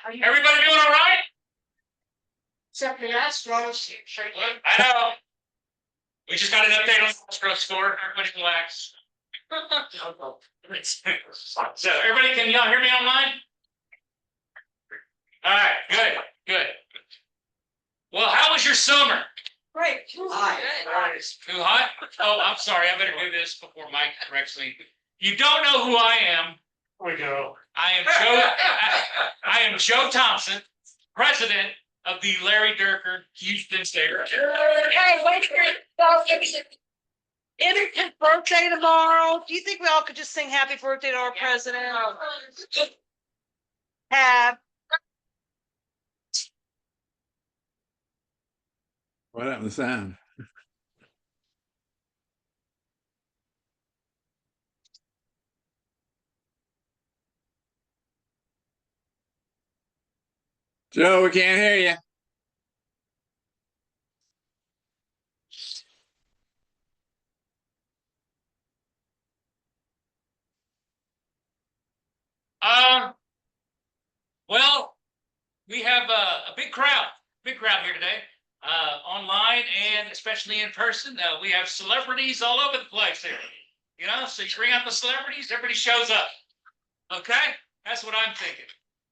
Everybody doing all right? Except the Astros. I know. We just got an update on the Astros score. Everybody relax. So everybody, can y'all hear me online? All right, good. Well, how was your summer? Great. Too hot? Oh, I'm sorry. I better do this before Mike corrects me. You don't know who I am. We go. I am Joe Thompson, president of the Larry Deirker Houston State. Hey, wait for it. It's his birthday tomorrow. Do you think we all could just sing happy birthday to our president? Have. What happened to the sound? Joe, we can't hear you. Well, we have a big crowd here today, online and especially in person. We have celebrities all over the place here. You know, so you bring out the celebrities, everybody shows up. Okay, that's what I'm thinking.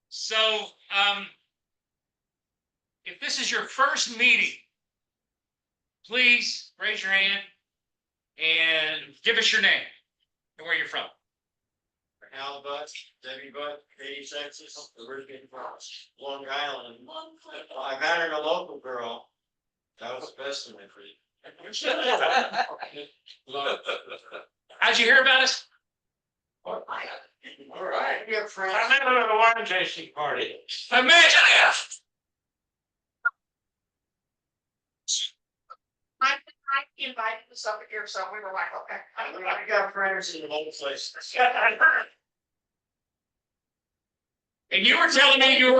So, if this is your first meeting, please raise your hand and give us your name and where you're from. Al Butt, Debbie Butt, Katie, Texas, originally from Long Island. I married a local girl. That was the best of me for you. How'd you hear about us? All right. Your friends. I met her at a wine tasting party. Imagine it. I invited us over here, so we were like, okay. I got friends in the whole place. And you were telling me your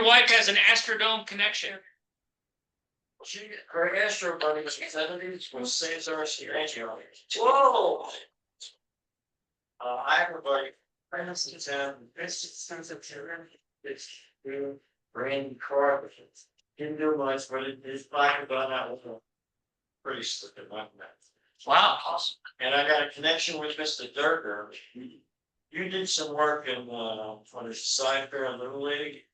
wife has an Astrodome connection. Her Astro buddy was in the 70s was César Cedeño. Whoa! I have a buddy, friends in town, it's Randy Carr. Didn't do much, but his black about that was a pretty slick one. Wow, awesome. And I got a connection with Mr. Deirker. You did some work in for the SABR Little League.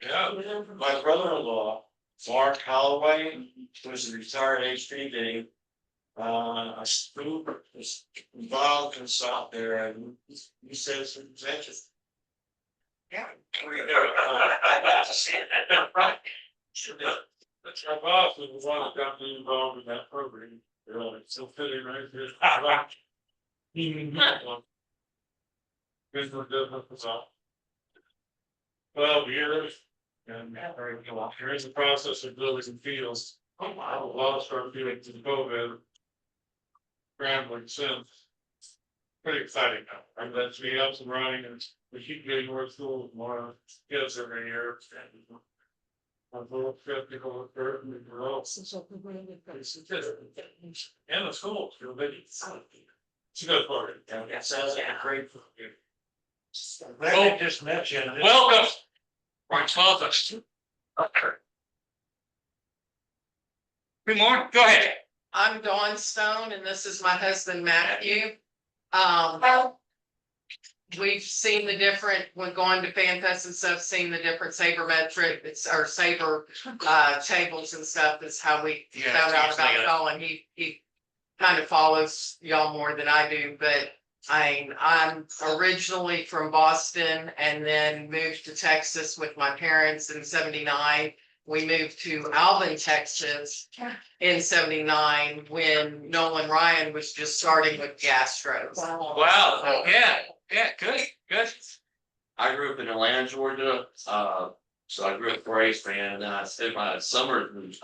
Yeah. My brother-in-law, Mark Holloway, who was a retired HP game. A spook was involved in out there, and he said some interesting. Yeah. I got to see it. My boss was the one that got me involved in that program. It's still fitting right here. Business was up 12 years, and we're in the process of building some fields. A lot of start feeling to the COVID scrambling since. Pretty exciting now. I'm glad to be up and running, and we keep getting more schools, more kids every year. I'm a little skeptical of certain results. And the schools feel big. It's a good part. It sounds like a great for you. I just met you. Welcome. Right, welcome. Good morning. Go ahead. I'm Dawn Stone, and this is my husband, Matthew. We've seen the different, when going to fan fest and stuff, seen the different sabermetric, our saber tables and stuff. Is how we found out about y'all, and he kind of follows y'all more than I do. But I'm originally from Boston and then moved to Texas with my parents in '79. We moved to Alvin, Texas in '79 when Nolan Ryan was just starting with the Astros. Wow. Yeah, good. I grew up in Atlanta, Georgia. So I grew up a Braves fan, and then I spent my summer in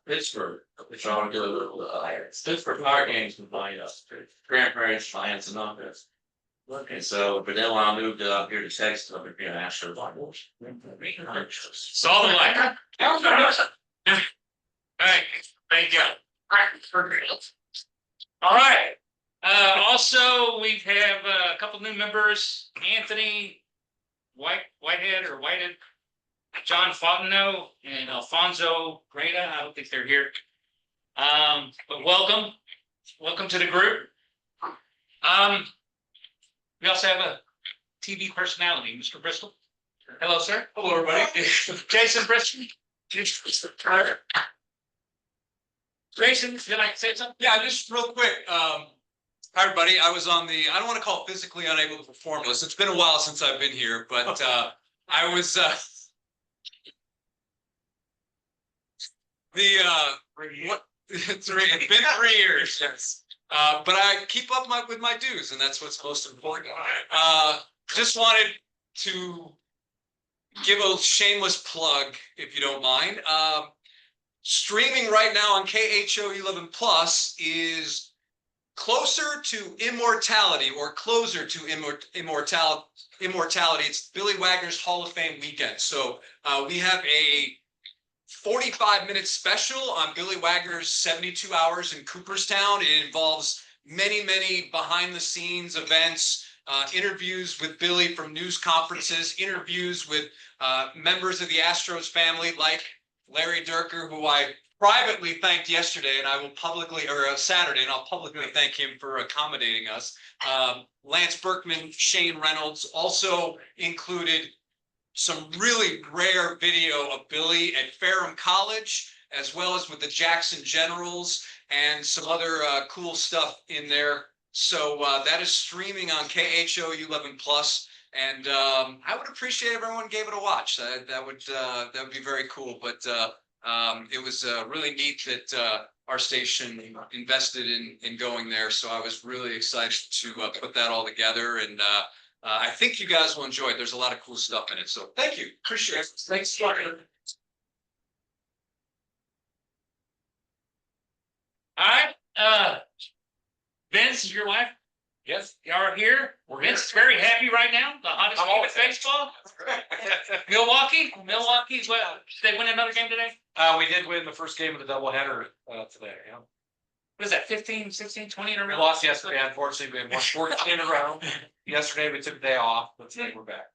Pittsburgh, which I would go to Pittsburgh Power games with my grandparents, my aunts and uncles. And so, but then when I moved up here to Texas, I became an Astros. Saw the light. Thank you. All right. Also, we have a couple new members, Anthony Whitehead or Whitehead, John Fontenot and Alfonso Greta. I don't think they're here. But welcome to the group. We also have a TV personality, Mr. Bristol. Hello, sir. Hello, everybody. Jason Bristol. Jason, would you like to say something? Yeah, just real quick. Hi, everybody. I was on the, I don't want to call it physically unable to perform list. It's been a while since I've been here, but I was it's been 3 years. Yes. But I keep up with my dues, and that's what's most important. Just wanted to give a shameless plug, if you don't mind. Streaming right now on KHOU 11 Plus is closer to immortality, or closer to immortality. It's Billy Wagner's Hall of Fame weekend. So we have a 45-minute special on Billy Wagner's 72 hours in Cooperstown. It involves many behind-the-scenes events, interviews with Billy from news conferences, interviews with members of the Astros family like Larry Deirker, who I privately thanked yesterday, and I will publicly, or Saturday, and I'll publicly thank him for accommodating us. Lance Berkman, Shane Reynolds, also included some really rare video of Billy at Ferrum College, as well as with the Jackson Generals, and some other cool stuff in there. So that is streaming on KHOU 11 Plus. And I would appreciate if everyone gave it a watch. That would be very cool. But it was really neat that our station invested in going there. So I was really excited to put that all together. And I think you guys will enjoy it. There's a lot of cool stuff in it. So thank you. Appreciate it. Thanks. All right. Vince, is your wife? Yes. You are here. Vince is very happy right now. The hottest team in baseball. Milwaukee. Well, did they win another game today? We did win the first game of the doubleheader today. Yeah. What is that? 15, 16, 20 in a We row? lost yesterday. Unfortunately, we had 14 in a row. Yesterday we took a day off, but today we're back.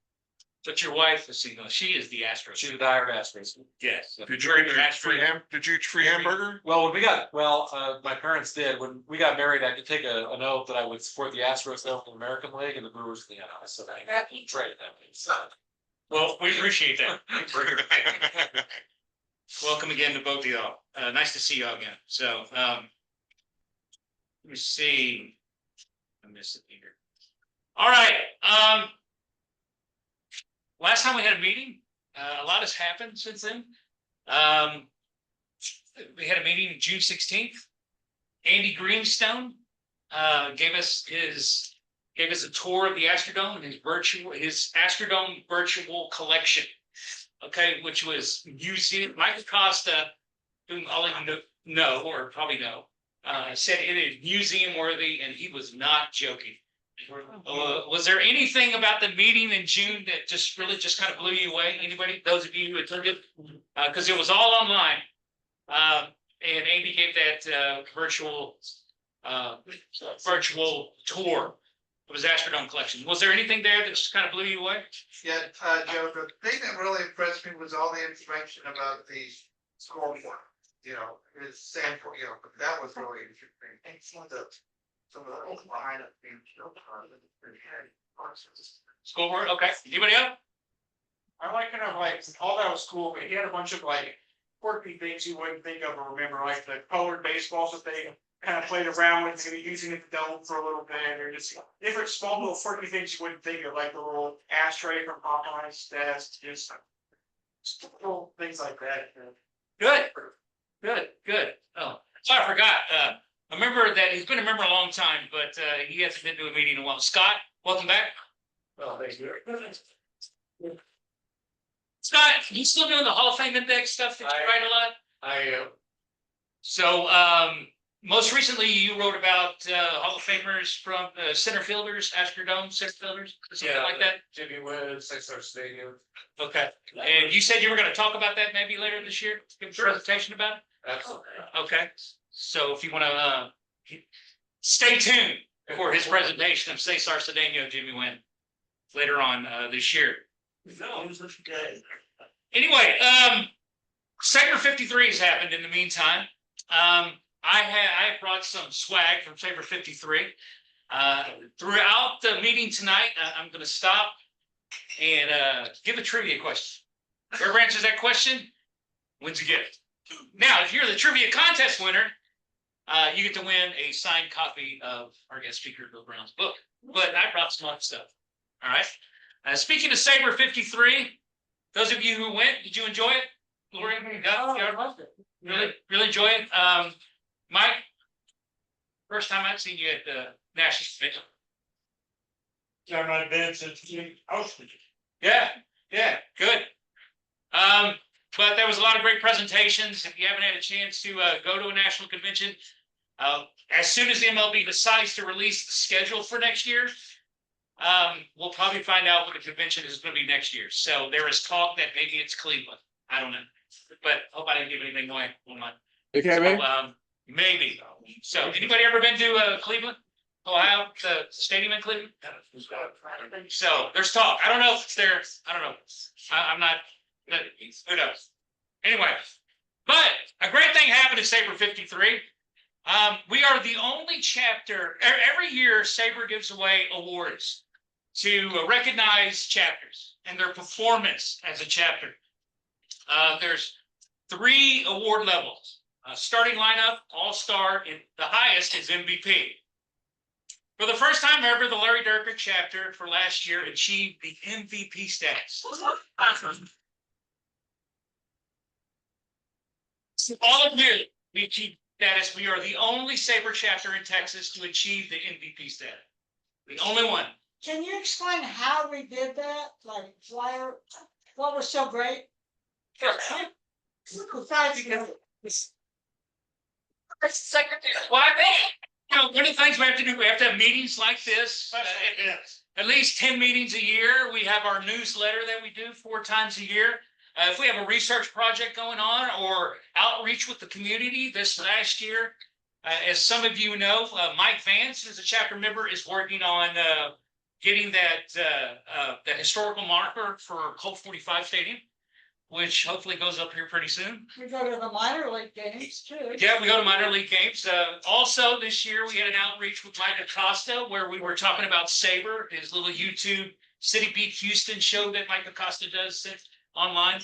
But your wife is single. She is the Astros. She's a dire Astros. Yes. Did you eat free hamburger? Well, when my parents did. When we got married, I did take an oath that I would support the Astros in the American League and the Brewers in the NL. So I traded them. So. Well, we appreciate that. Welcome again to both of y'all. Nice to see y'all again. So, let me see. I missed it here. All right. Last time we had a meeting, a lot has happened since then. We had a meeting June 16th. Andy Greenstone gave us a tour of the Astrodome and his Astrodome virtual collection. Okay, which was museum. Mike Acosta, whom all of you know or probably know, said it is museum worthy, and he was not joking. Was there anything about the meeting in June that just kind of blew you away? Anybody? Those of you who attended? Because it was all online. And Andy gave that virtual tour of his Astrodome collection. Was there anything there that just kind of blew you away? Yeah, Joe, the thing that really impressed me was all the information about the scoreboard, his sample, that was really interesting. And some of the old lineup being killed on the Scoreboard, okay. Anybody else? I like all that was cool, but he had a bunch of quirky things you wouldn't think of or remember, like the colored baseballs that they kind of played around with, maybe using it to dome for a little bit, or just different small little quirky things you wouldn't think of, like the little ashtray from Popeye's desk, just little things like that. Good. Oh, so I forgot. I remember that he's been a member a long time, but he hasn't been to a meeting in a while. Scott, welcome back. Oh, thank you. Scott, you still doing the Hall of Fame Index stuff that you write a lot? I am. So, most recently you wrote about Hall of Famers from center fielders, Astrodome center fielders, something like that? Jimmy Wynn, César Cedeño. Okay. And you said you were going to talk about that maybe later this year? Give a presentation about it? Absolutely. Okay. So if you want to stay tuned for his presentation of César Cedeño, Jimmy Wynn later on this year. Anyway, Saber 53 has happened in the meantime. I brought some swag from Saber 53. Throughout the meeting tonight, I'm going to stop and give a trivia question. Whoever answers that question wins a gift. Now, if you're the trivia contest winner, you get to win a signed copy of our guest speaker, Bill Brown's book. But I brought some other stuff. All right. Speaking of Saber 53, those of you who went, did you enjoy it? Lori, I loved it. Really enjoy it. Mike, first time I've seen you at the National Convention. I've not been since you hosted. Yeah, good. But there was a lot of great presentations. If you haven't had a chance to go to a national convention, as soon as the MLB decides to release the schedule for next year, we'll probably find out what the convention is going to be next year. So there is talk that maybe it's Cleveland. I don't know, but hope I didn't give anything away. Okay, man. Maybe. So anybody ever been to Cleveland, Ohio, the stadium in Cleveland? So there's talk. I don't know if it's there. I don't know. I'm not. Who knows? Anyway, but a great thing happened at Saber 53. We are the only chapter. Every year, Saber gives away awards to recognize chapters and their performance as a chapter. There's 3 award levels. Starting lineup, all-star, and the highest is MVP. For the first time ever, the Larry Deirker chapter for last year achieved the MVP status. All of you, we achieved status. We are the only Saber chapter in Texas to achieve the MVP status. The only one. Can you explain how we did that? Like flyer, what was so great? Besides, Secretary. Well, I think, one of the things we have to do, we have to have meetings like this. At least 10 meetings a year. We have our newsletter that we do 4 times a year. If we have a research project going on or outreach with the community this last year, as some of you know, Mike Vance, as a chapter member, is working on getting that historical marker for Colt 45 Stadium, which hopefully goes up here pretty soon. we go to the minor league games too. Yeah, we go to minor league games. Also, this year we had an outreach with Mike Acosta where we were talking about Saber, his little YouTube City Beat Houston show that Mike Acosta does online.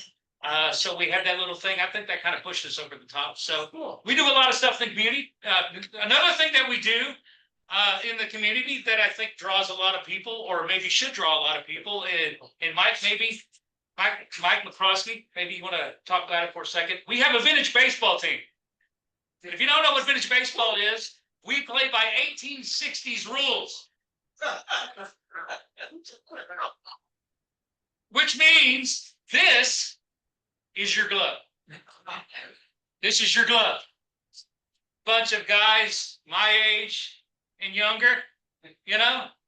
So we had that little thing. I think that kind of pushed us over the top. So we do a lot of stuff in the community. Another thing that we do in the community that I think draws a lot of people, or maybe should draw a lot of people, and Mike, maybe Mike McCroskey, maybe you want to talk about it for a second. We have a vintage baseball team. If you don't know what vintage baseball is, we play by 1860s rules. Which means this is your glove. This is your glove. Bunch of guys my age and younger,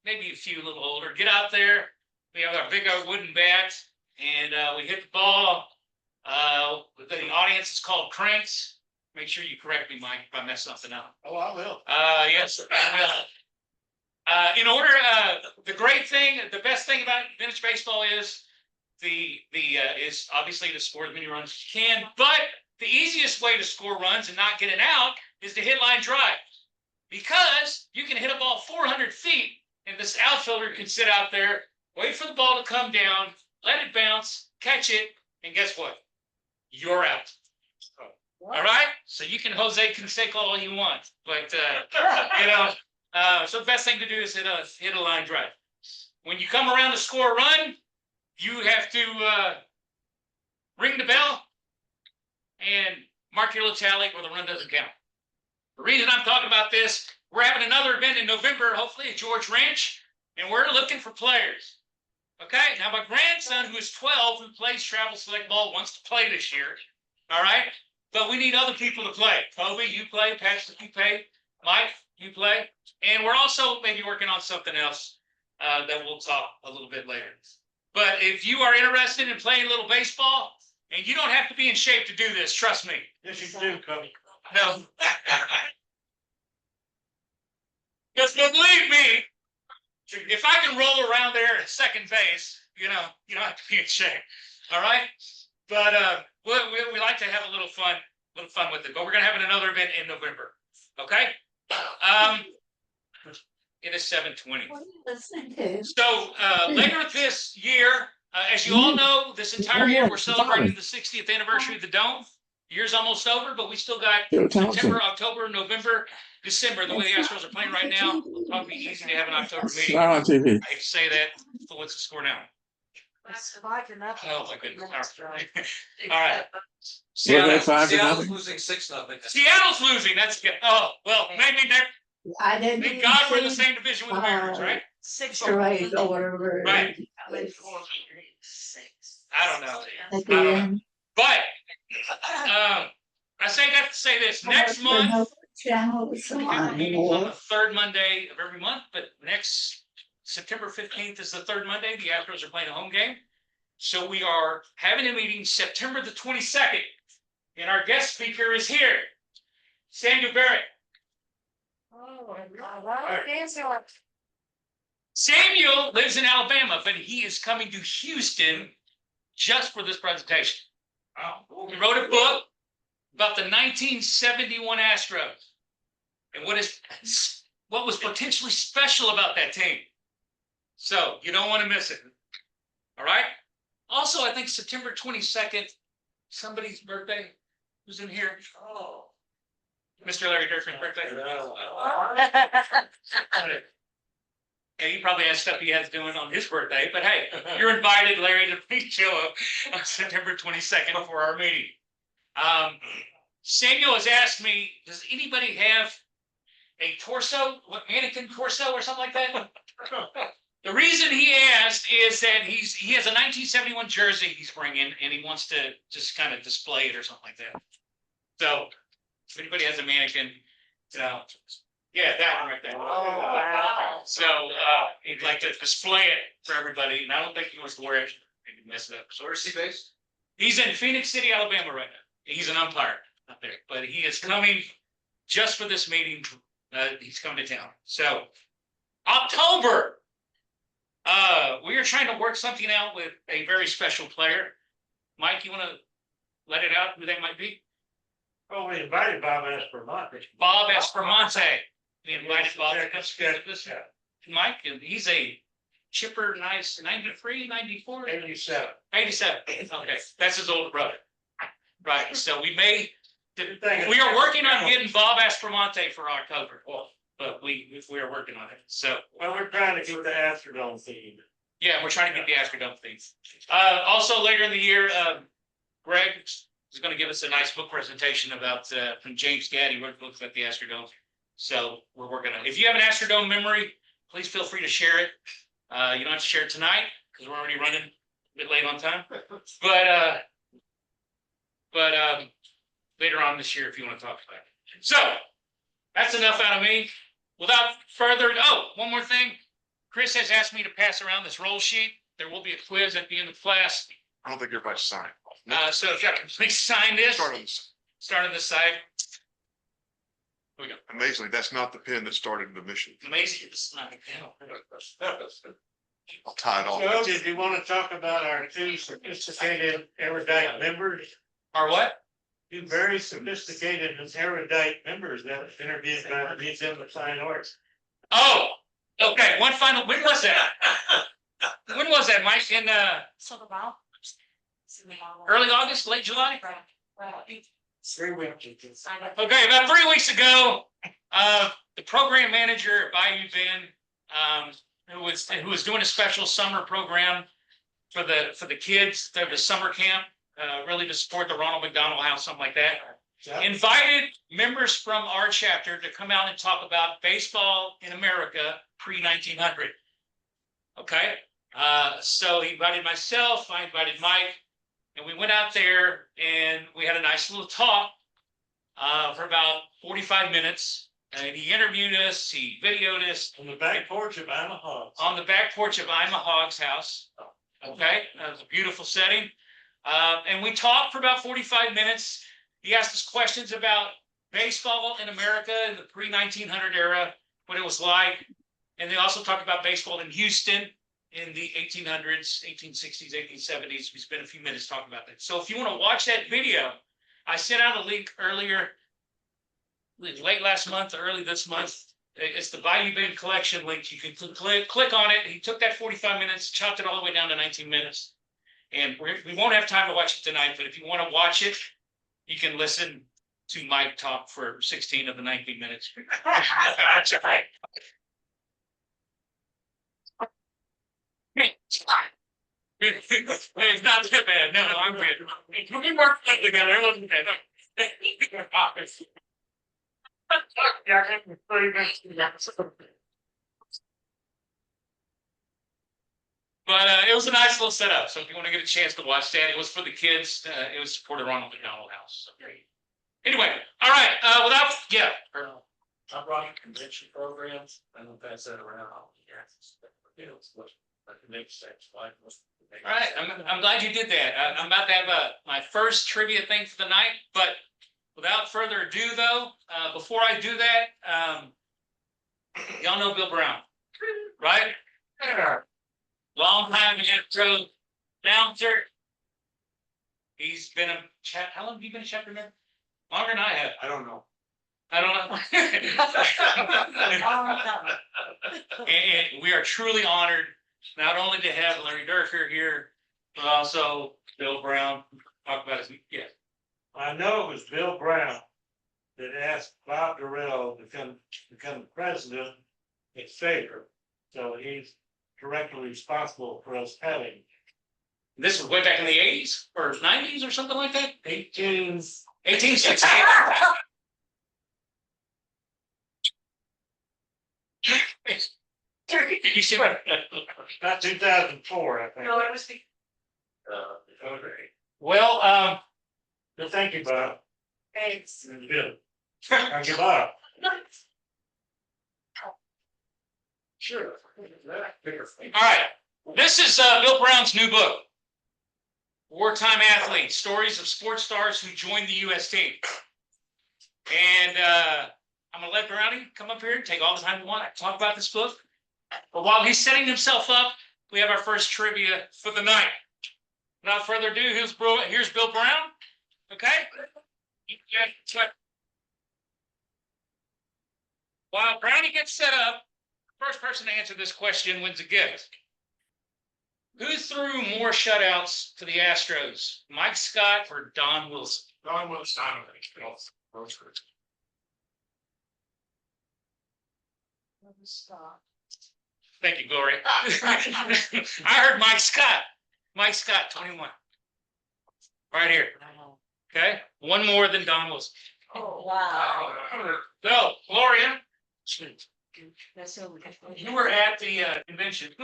maybe a few a little older. Get out there. We have our big old wooden bat, and we hit the ball. The audience is called cranks. Make sure you correct me, Mike, if I mess something up. Oh, I will. Yes, I will. In order, the great thing, the best thing about vintage baseball is is obviously to score as many runs as you can, but the easiest way to score runs and not get it out is to hit line drive, because you can hit a ball 400 feet and this outfielder can sit out there, wait for the ball to come down, let it bounce, catch it, and guess what? You're out. All right, so you can Jose Canseco all you want, but so the best thing to do is hit a line drive. When you come around to score a run, you have to ring the bell and mark your little tally where the run doesn't count. The reason I'm talking about this, we're having another event in November, hopefully at George Ranch, and we're looking for players. Okay, now my grandson, who is 12, who plays travel select ball, wants to play this year. All right, but we need other people to play. Kobe, you play. Patrick, you play. Mike, you play. And we're also maybe working on something else that we'll talk a little bit later. But if you are interested in playing a little baseball, and you don't have to be in shape to do this, trust me. Yes, you do, Cody. No. Because believe me, if I can roll around there at second base, you don't have to be ashamed. All right. But we like to have a little fun with it. But we're gonna have another event in November. Okay. It is 7:20. So later this year, as you all know, this entire year we're celebrating the 60th anniversary of the Dome. The year's almost over, but we still got September, October, November, December. The way the Astros are playing right now, it'll probably be easy to have an October meeting. Not on TV. I hate to say that, but what's the score now? Oh my goodness. All right. We're at 5-0. Seattle's losing 6-0. Seattle's losing. That's good. Oh, well, maybe they're, I didn't. thank God we're in the same division with the Mariners, right? 6 Right or whatever. Right. I don't know. But I say that to say this, next month, Channel is on the third Monday of every month, but next September 15th is the third Monday. The Astros are playing a home game. So we are having a meeting September the 22nd. And our guest speaker is here, Samuel Barrett. Samuel lives in Alabama, but he is coming to Houston just for this presentation. He wrote a book about the 1971 Astros and what was potentially special about that team. So you don't want to miss it. All right. Also, I think September 22nd, somebody's birthday. Who's in here? Oh, Mr. Larry Deirker's birthday. Yeah, he probably has stuff he has doing on his birthday, but hey, you're invited, Larry, to please show up on September 22nd for our meeting. Samuel has asked me, does anybody have a torso, mannequin torso or something like that? The reason he asked is that he has a 1971 jersey he's bringing, and he wants to just kind of display it or something like that. So if anybody has a mannequin, yeah, that one right there. Oh, wow. So he'd like to display it for everybody, and I don't think he wants to wear it. Maybe mess it up. So where's he based? He's in Phoenix City, Alabama right now. He's an umpire out there, but he is coming just for this meeting. He's coming to town. So October, we are trying to work something out with a very special player. Mike, you want to let it out who that might be? Oh, we invited Bob Espermonte. Bob Espermonte. We invited Bob. Let's get this out. Mike, he's a chipper, nice 93, 94? 87. 87. Okay, that's his older brother. Right. So we are working on getting Bob Espermonte for October. But we are working on it. So Well, we're trying to get the Astrodome theme. yeah, we're trying to get the Astrodome thing. Also later in the year, Greg is going to give us a nice book presentation about from James Gaddy, wrote books about the Astrodome. So we're working on it. If you have an Astrodome memory, please feel free to share it. You don't have to share it tonight because we're already running a bit late on time. But later on this year, if you want to talk about it. So that's enough out of me. Without further, one more thing. Chris has asked me to pass around this roll sheet. There will be a quiz at the end of class. I don't think everybody's signed. So if you can please sign this. Start on this. Start on this side. Here we go. Amazingly, that's not the pen that started the mission. Amazing. It's not a pen. I'll tie it So off. did you want to talk about our two sophisticated erudite members? Or what? Two very sophisticated and erudite members that interviewed by the Museum of Fine Arts. Oh, okay. One final. When was that? When was that, Mike? In early August, late July? 3 weeks. Okay, about 3 weeks ago, the program manager at Bayou Bend, who was doing a special summer program for the kids, the summer camp, really to support the Ronald McDonald House, something like that. Invited members from our chapter to come out and talk about baseball in America pre-1900. Okay, so he invited myself, I invited Mike, and we went out there and we had a nice little talk for about 45 minutes. And he interviewed us, he videoed us. On the back porch of Ima Hogs. On the back porch of Ima Hogs' house. Okay, that was a beautiful setting. And we talked for about 45 minutes. He asked us questions about baseball in America in the pre-1900 era, what it was like. And they also talked about baseball in Houston. in the 1800s, 1860s, 1870s. We spent a few minutes talking about that. So if you want to watch that video, I sent out a link earlier, late last month, early this month. It's the Bayou Bend collection link. You can click on it. He took that 45 minutes, chopped it all the way down to 19 minutes. And we won't have time to watch it tonight, but if you want to watch it, you can listen to Mike talk for 16 of the 19 minutes. That's right. It's not too bad. No, I'm good. We worked together. It wasn't bad. But it was a nice little setup. So if you want to get a chance to watch that, it was for the kids. It was supported Ronald McDonald House. So, anyway, all right. Without I brought a convention programs. I don't pass that around. All right, I'm glad you did that. I'm about to have my first trivia thing for the night, but without further ado, though, before I do that, y'all know Bill Brown, right? Long time Astros announcer. He's been how long have you been a chapter member? Longer than I have. I don't know. I don't know. And we are truly honored not only to have Larry Deirker here, but also Bill Brown. Talk about his, yes. I know it was Bill Brown that asked Bob Durrell to become president at SABR. So he's directly responsible for us having. This was way back in the 80s or 90s or something like that? 1860. You see what? Not 2004, I think. No, it was the. Okay. Well, So thank you, Bob. Thanks. And Bill. Thank you, Bob. sure. All right. This is Bill Brown's new book. Wartime Athletes, Stories of Sports Stars Who Joined the U.S. Team. And I'm going to let Brownie come up here and take all the time we want to talk about this book. But while he's setting himself up, we have our first trivia for the night. Without further ado, here's Bill Brown. Okay? While Brownie gets set up, first person to answer this question wins a gift. Who threw more shutouts to the Astros, Mike Scott or Don Wilson? Don Wilson. Thank you, Gloria. I heard Mike Scott. Mike Scott, 21. Right here. Okay, one more than Don Wilson. Oh, wow. So, Gloria, you were at the convention.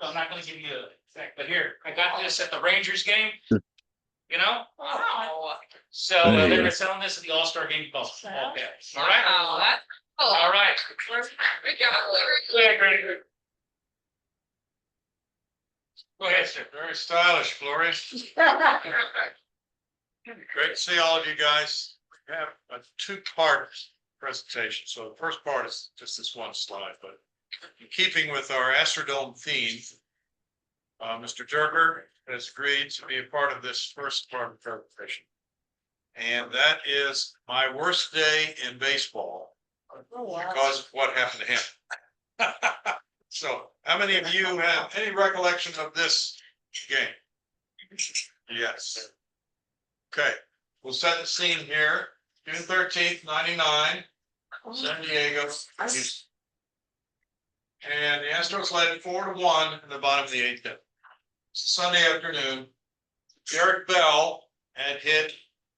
I'm not going to give you a fact, but here, I got this at the Rangers game. You know? So they were selling this at the All-Star game. All right? All right. Go ahead, sir. Very stylish, Gloria. Great to see all of you guys. We have a two-part presentation. So the first part is just this one slide, but in keeping with our Astrodome theme, Mr. Deirker has agreed to be a part of this first part of the presentation. And that is my worst day in baseball because of what happened to him. So how many of you have any recollection of this game? Yes. Okay, we'll set the scene here. June 13th, 99, San Diego. And the Astros led 4-1 in the bottom of the 8th inning. Sunday afternoon, Derek Bell had hit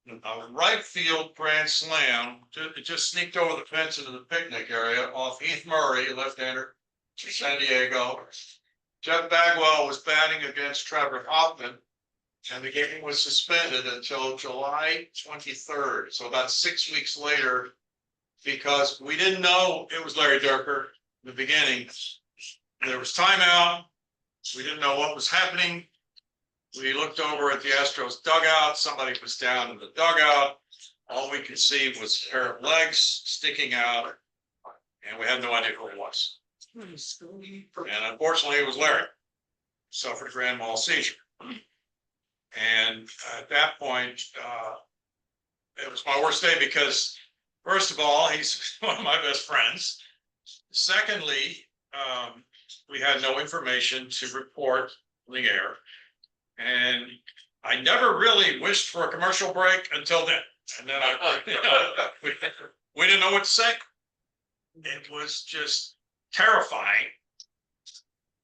a right field grand slam. It just sneaked over the fence into the picnic area off Heath Murray, a left-hander, San Diego. Jeff Bagwell was batting against Trevor Hoffman, and the game was suspended until July 23rd. So about 6 weeks later, because we didn't know it was Larry Deirker in the beginning. There was timeout. We didn't know what was happening. We looked over at the Astros dugout. Somebody was down in the dugout. All we could see was a pair of legs sticking out, and we had no idea who it was. And unfortunately, it was Larry. suffered a grand mal seizure. And at that point, it was my worst day because, first of all, he's one of my best friends. Secondly, we had no information to report in the air. And I never really wished for a commercial break until then. And then we didn't know what to say. It was just terrifying.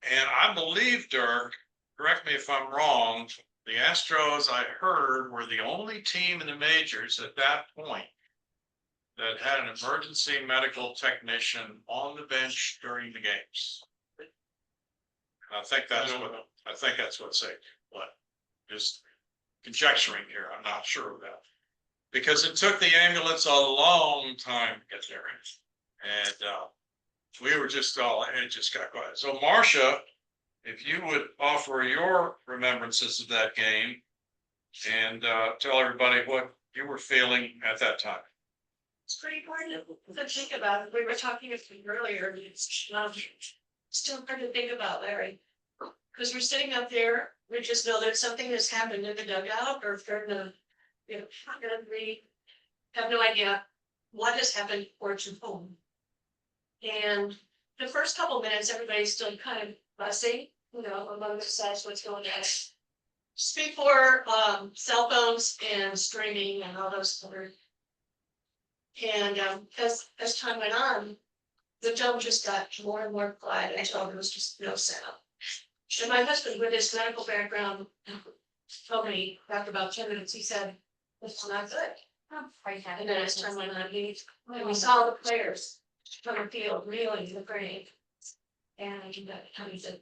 And I believe, Dirk, correct me if I'm wrong, the Astros, I heard, were the only team in the majors at that point that had an emergency medical technician on the bench during the games. And I think that's what saved it, but just conjecturing here, I'm not sure of that. Because it took the ambulance a long time to get there. And we were just it just got quiet. So Marcia, if you would offer your remembrances of that game and tell everybody what you were feeling at that time. It's pretty hard to think about. We were talking earlier, and it's still hard to think about, Larry. Because we're sitting up there, we just know that something has happened in the dugout, or if they're gonna, we have no idea what has happened or to whom. And the first couple of minutes, everybody's still kind of fussy, among themselves, what's going on. Just before cell phones and streaming and all those other. And as time went on, the dome just got more and more quiet until there was just no sound. And my husband, with his medical background, told me after about 10 minutes, he said, "It's not good." And then as time went on, we saw the players from the field reeling the brain. And he said,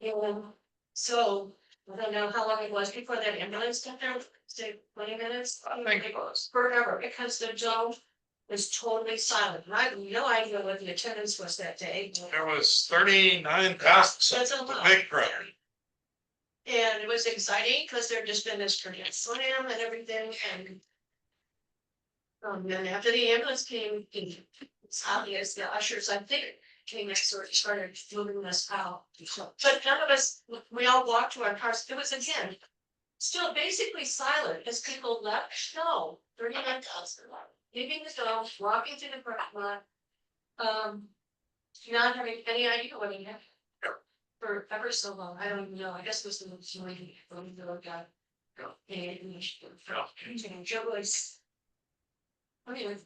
and so I don't know how long it was before that ambulance got there, say 20 minutes. I think it was forever, because the dome was totally silent. And I had no idea what the attendance was that day. There was 39,000. That's a lot. Big crowd. And it was exciting because there'd just been this grand slam and everything, and then after the ambulance came, it's obvious the ushers, I think, came and sort of started moving us out. But none of us, we all walked to our cars. It was again still basically silent as people left. No, 39,000 leaving the dome, walking through the parking lot, not having any idea what he had for ever so long. I don't even know. I guess it was the lady from the guy. And Joe was. I mean, it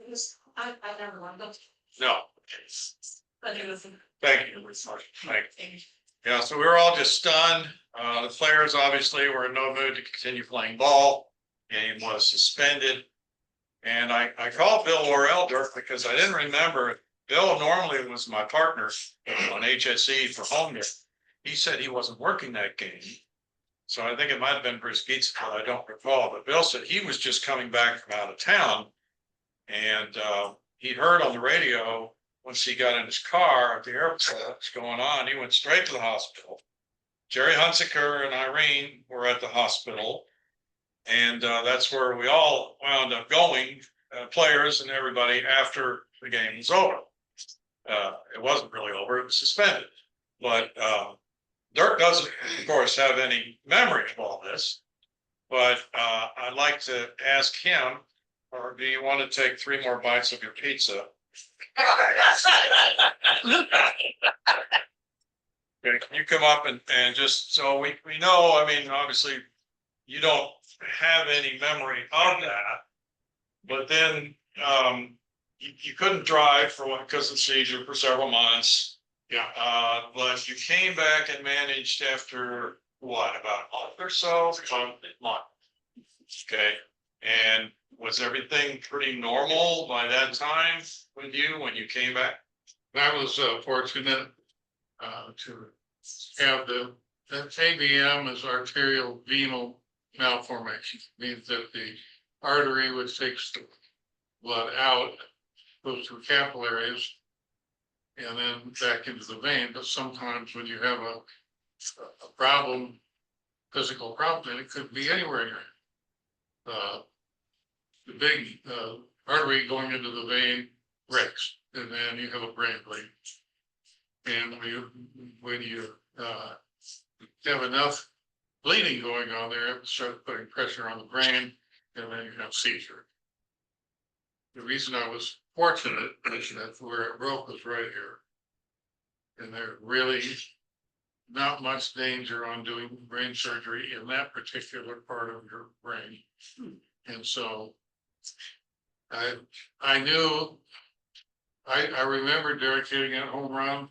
was, I never wanted to. No. But it was. Thank you. Thank you. Yeah, so we were all just stunned. The players obviously were in no mood to continue playing ball. Game was suspended. And I called Bill Worrell, Dirk, because I didn't remember. Bill normally was my partner on HSE for home game. He said he wasn't working that game. So I think it might have been Bruce Pizza, but I don't recall. But Bill said he was just coming back from out of town. And he heard on the radio, once he got in his car at the airport, what's going on, he went straight to the hospital. Jerry Hunsaker and Irene were at the hospital. And that's where we all wound up going, players and everybody, after the game was over. It wasn't really over, it was suspended. But Dirk doesn't, of course, have any memory of all this. But I'd like to ask him, or do you want to take 3 more bites of your pizza? Okay, can you come up and just so we know, I mean, obviously you don't have any memory of that, but then you couldn't drive for one because of seizure for several months. Yeah. But you came back and managed after what, about a month or so? Month. Okay. And was everything pretty normal by that time with you when you came back? I was fortunate to have the AVM is arterial venal malformation. Means that the artery which takes the blood out goes through capillaries and then back into the vein. But sometimes when you have a problem, physical problem, and it could be anywhere in your the big artery going into the vein breaks, and then you have a brain bleed. And when you, have enough bleeding going on there, it starts putting pressure on the brain, and then you have seizure. The reason I was fortunate is that where it broke was right here. And there really not much danger on doing brain surgery in that particular part of your brain. And so I knew, I remember Deirker hitting a home run.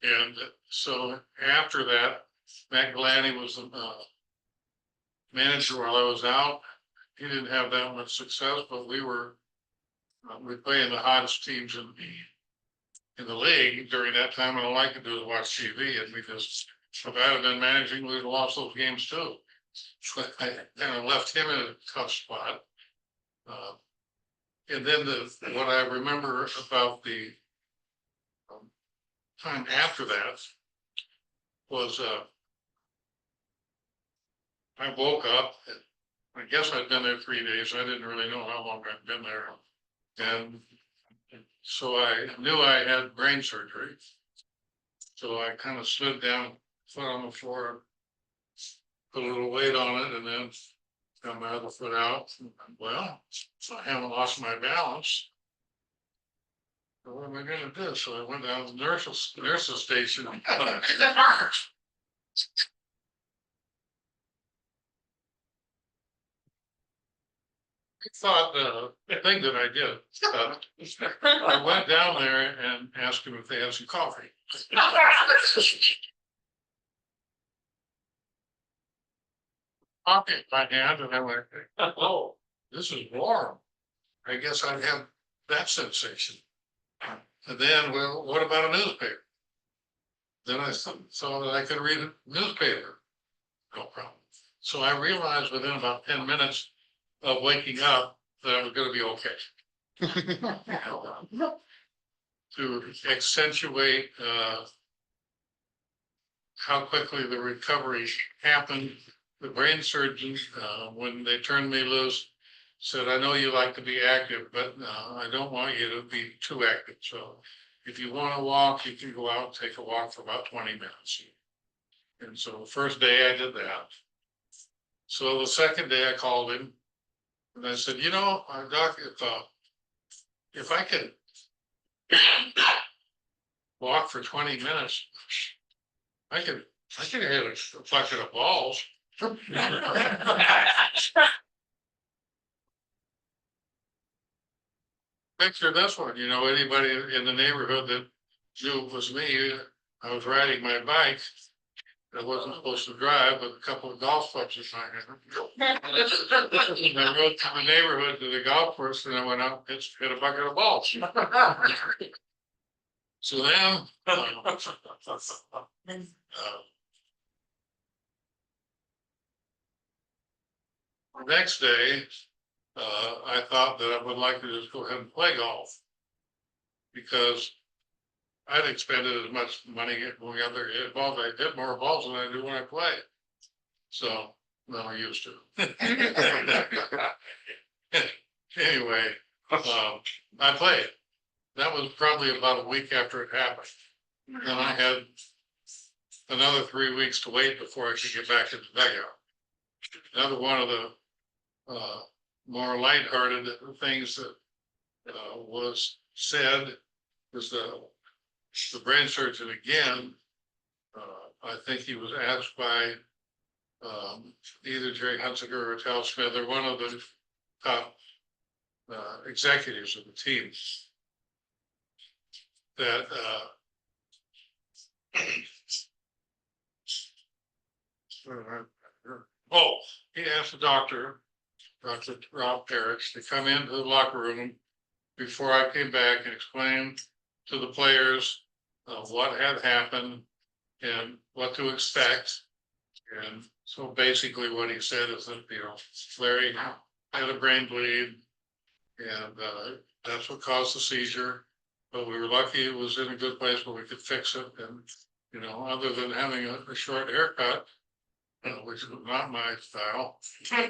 And so after that, Matt Gladney was the manager while I was out. He didn't have that much success, but we play in the hottest teams in the league during that time, and all I could do was watch TV, and because if I had been managing, we'd have lost those games too. But I kind of left him in a tough spot. And then what I remember about the time after that was I woke up, I guess I'd been there 3 days. I didn't really know how long I'd been there. And so I knew I had brain surgery. So I kind of slid down, foot on the floor, put a little weight on it, and then got my other foot out. Well, I haven't lost my balance. So what am I gonna do? So I went down to the nurse's station. I thought the thing that I did, I went down there and asked them if they had some coffee. Coffee in my hand, and I went, oh, this is warm. I guess I'd have that sensation. And then, well, what about a newspaper? Then I saw that I could read a newspaper. No problem. So I realized within about 10 minutes of waking up that I was going to be okay. To accentuate how quickly the recovery happened, the brain surgeon, when they turned me loose, said, I know you like to be active, but I don't want you to be too active. So if you want to walk, you can go out and take a walk for about 20 minutes. And so the first day I did that. So the second day I called him and I said, you know, doc, if I could walk for 20 minutes, I could hit a bucket of balls. Picture this one, you know, anybody in the neighborhood that knew it was me, I was riding my bike. I wasn't supposed to drive, but a couple of golf clubs in my hand. And I rode through the neighborhood to the golf course and I went out and hit a bucket of balls. So then, the next day, I thought that I would like to just go ahead and play golf. Because I'd expended as much money going out there to hit balls. I hit more balls than I do when I play. So, well, I used to. Anyway, I played. That was probably about a week after it happened. Then I had another 3 weeks to wait before I could get back in the dugout. Another one of the more lighthearted things that was said was the brain surgeon again. I think he was asked by either Jerry Hunziker or Tal Smith or one of the top executives of the team that he asked the doctor, Dr. Rob Parrish, to come into the locker room before I came back and explain to the players what had happened and what to expect. And so basically what he said is that, you know, Larry had a brain bleed and that's what caused the seizure. But we were lucky it was in a good place where we could fix it. And, you know, other than having a short haircut, which was not my style. I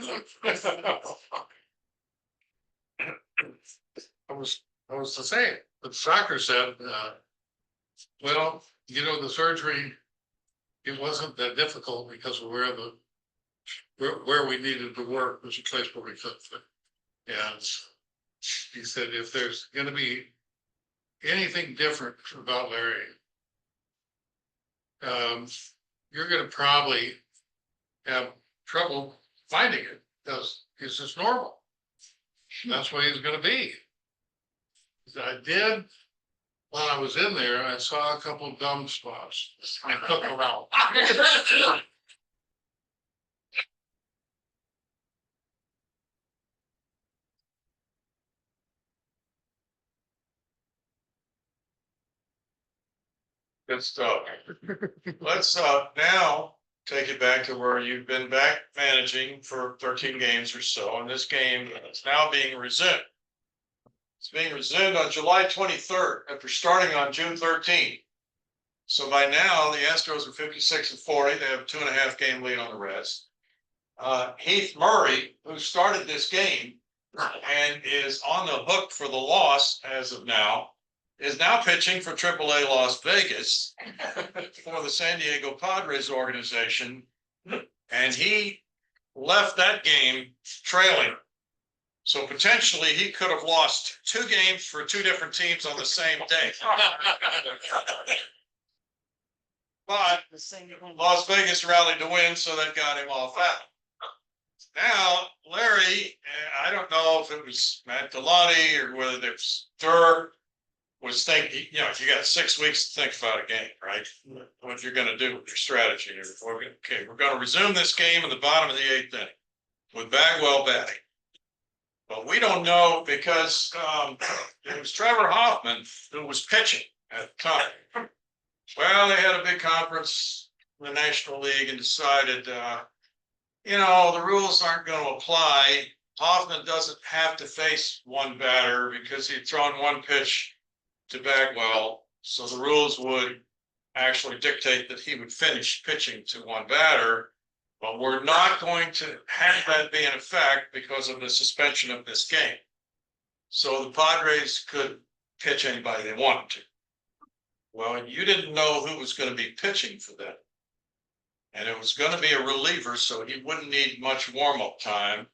was the same. but soccer said, well, you know, the surgery, it wasn't that difficult because of where we needed to work was a place where we could fit. And he said, if there's gonna be anything different about Larry, you're gonna probably have trouble finding it because it's just normal. That's what he's gonna be. He said, I did, while I was in there, I saw a couple of dumb spots. I took them out. Good stuff. Let's now take it back to where you've been back managing for 13 games or so, and this game is now being resumed. It's being resumed on July 23rd after starting on June 13th. So by now, the Astros are 56-40. They have a 2.5 game lead on the Reds. Heath Murray, who started this game and is on the hook for the loss as of now, is now pitching for AAA Las Vegas for the San Diego Padres organization. And he left that game trailing. So potentially he could have lost 2 games for 2 different teams on the same day. But Las Vegas rallied to win, so that got him off that. Now, Larry, I don't know if it was Matt Delonte or whether it was Deirker, was thinking, you know, you got 6 weeks to think about a game, right? What you're gonna do with your strategy here. Okay, we're gonna resume this game in the bottom of the 8th inning with Bagwell batting. But we don't know because it was Trevor Hoffman who was pitching at the time. Well, they had a big conference in the National League and decided, you know, the rules aren't going to apply. Hoffman doesn't have to face one batter because he'd thrown one pitch to Bagwell. So the rules would actually dictate that he would finish pitching to one batter. But we're not going to have that be in effect because of the suspension of this game. So the Padres could pitch anybody they wanted to. Well, you didn't know who was going to be pitching for them. And it was going to be a reliever, so he wouldn't need much warm-up time.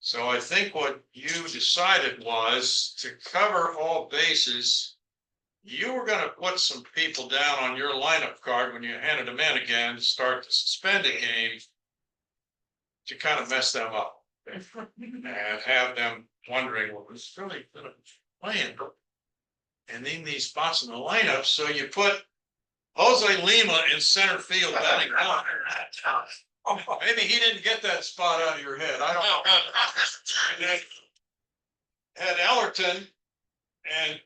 So I think what you decided was to cover all bases. You were going to put some people down on your lineup card when you handed them in again to start the suspended game to kind of mess them up and have them wondering what was really going to playing. And then these spots in the lineup, so you put Jose Lima in center field batting one. Maybe he didn't get that spot out of your head. I don't know. Had Ellerton and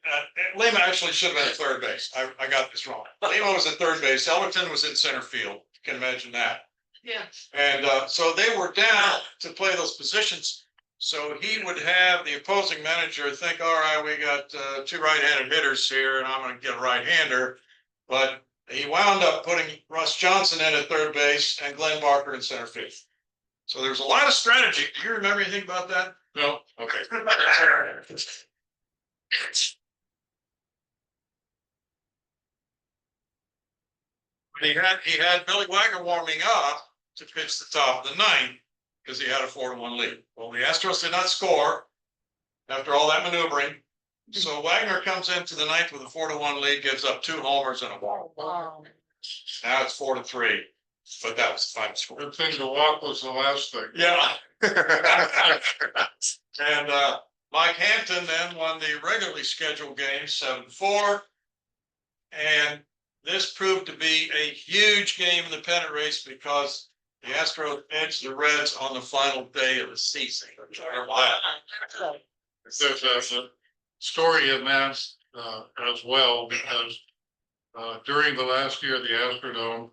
Lima actually should have been at third base. I got this wrong. Lima was at third base. Ellerton was in center field. You can imagine that. Yeah. And so they were down to play those positions. So he would have the opposing manager think, all right, we got 2 right-handed hitters here, and I'm going to get a right-hander. But he wound up putting Russ Johnson in at third base and Glenn Barker in center field. So there's a lot of strategy. Do you remember anything about that? No? Okay. He had Billy Wagner warming up to pitch the top of the 9th because he had a 4-1 lead. Well, the Astros did not score after all that maneuvering. So Wagner comes into the 9th with a 4-1 lead, gives up 2 homers and a walk. Now it's 4-3, but that was the final score. Good thing the walk was the last thing. Yeah. And Mike Hampton then won the regularly scheduled game 7-4. And this proved to be a huge game in the pennant race because the Astros edged the Reds on the final day of the season. There's a story in that as well, because during the last year of the Astrodome,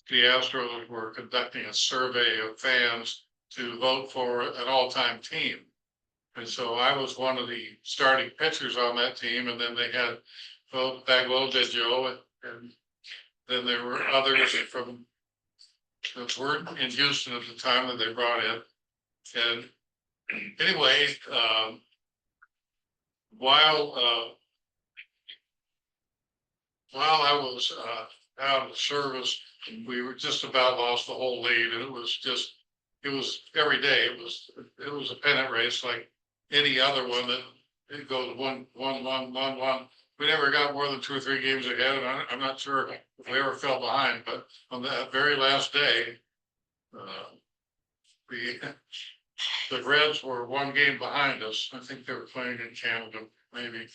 the Astros were conducting a survey of fans to vote for an all-time team. And so I was one of the starting pitchers on that team, and then they had Bagwell, Joe, and then there were others from that weren't in Houston at the time that they brought in. And anyway, while while I was out of service, we were just about lost the whole lead, and it was every day, it was a pennant race like any other one that it goes one. We never got more than 2 or 3 games ahead, and I'm not sure if we ever fell behind, but on that very last day, the Reds were 1 game behind us. I think they were playing in Canada, maybe.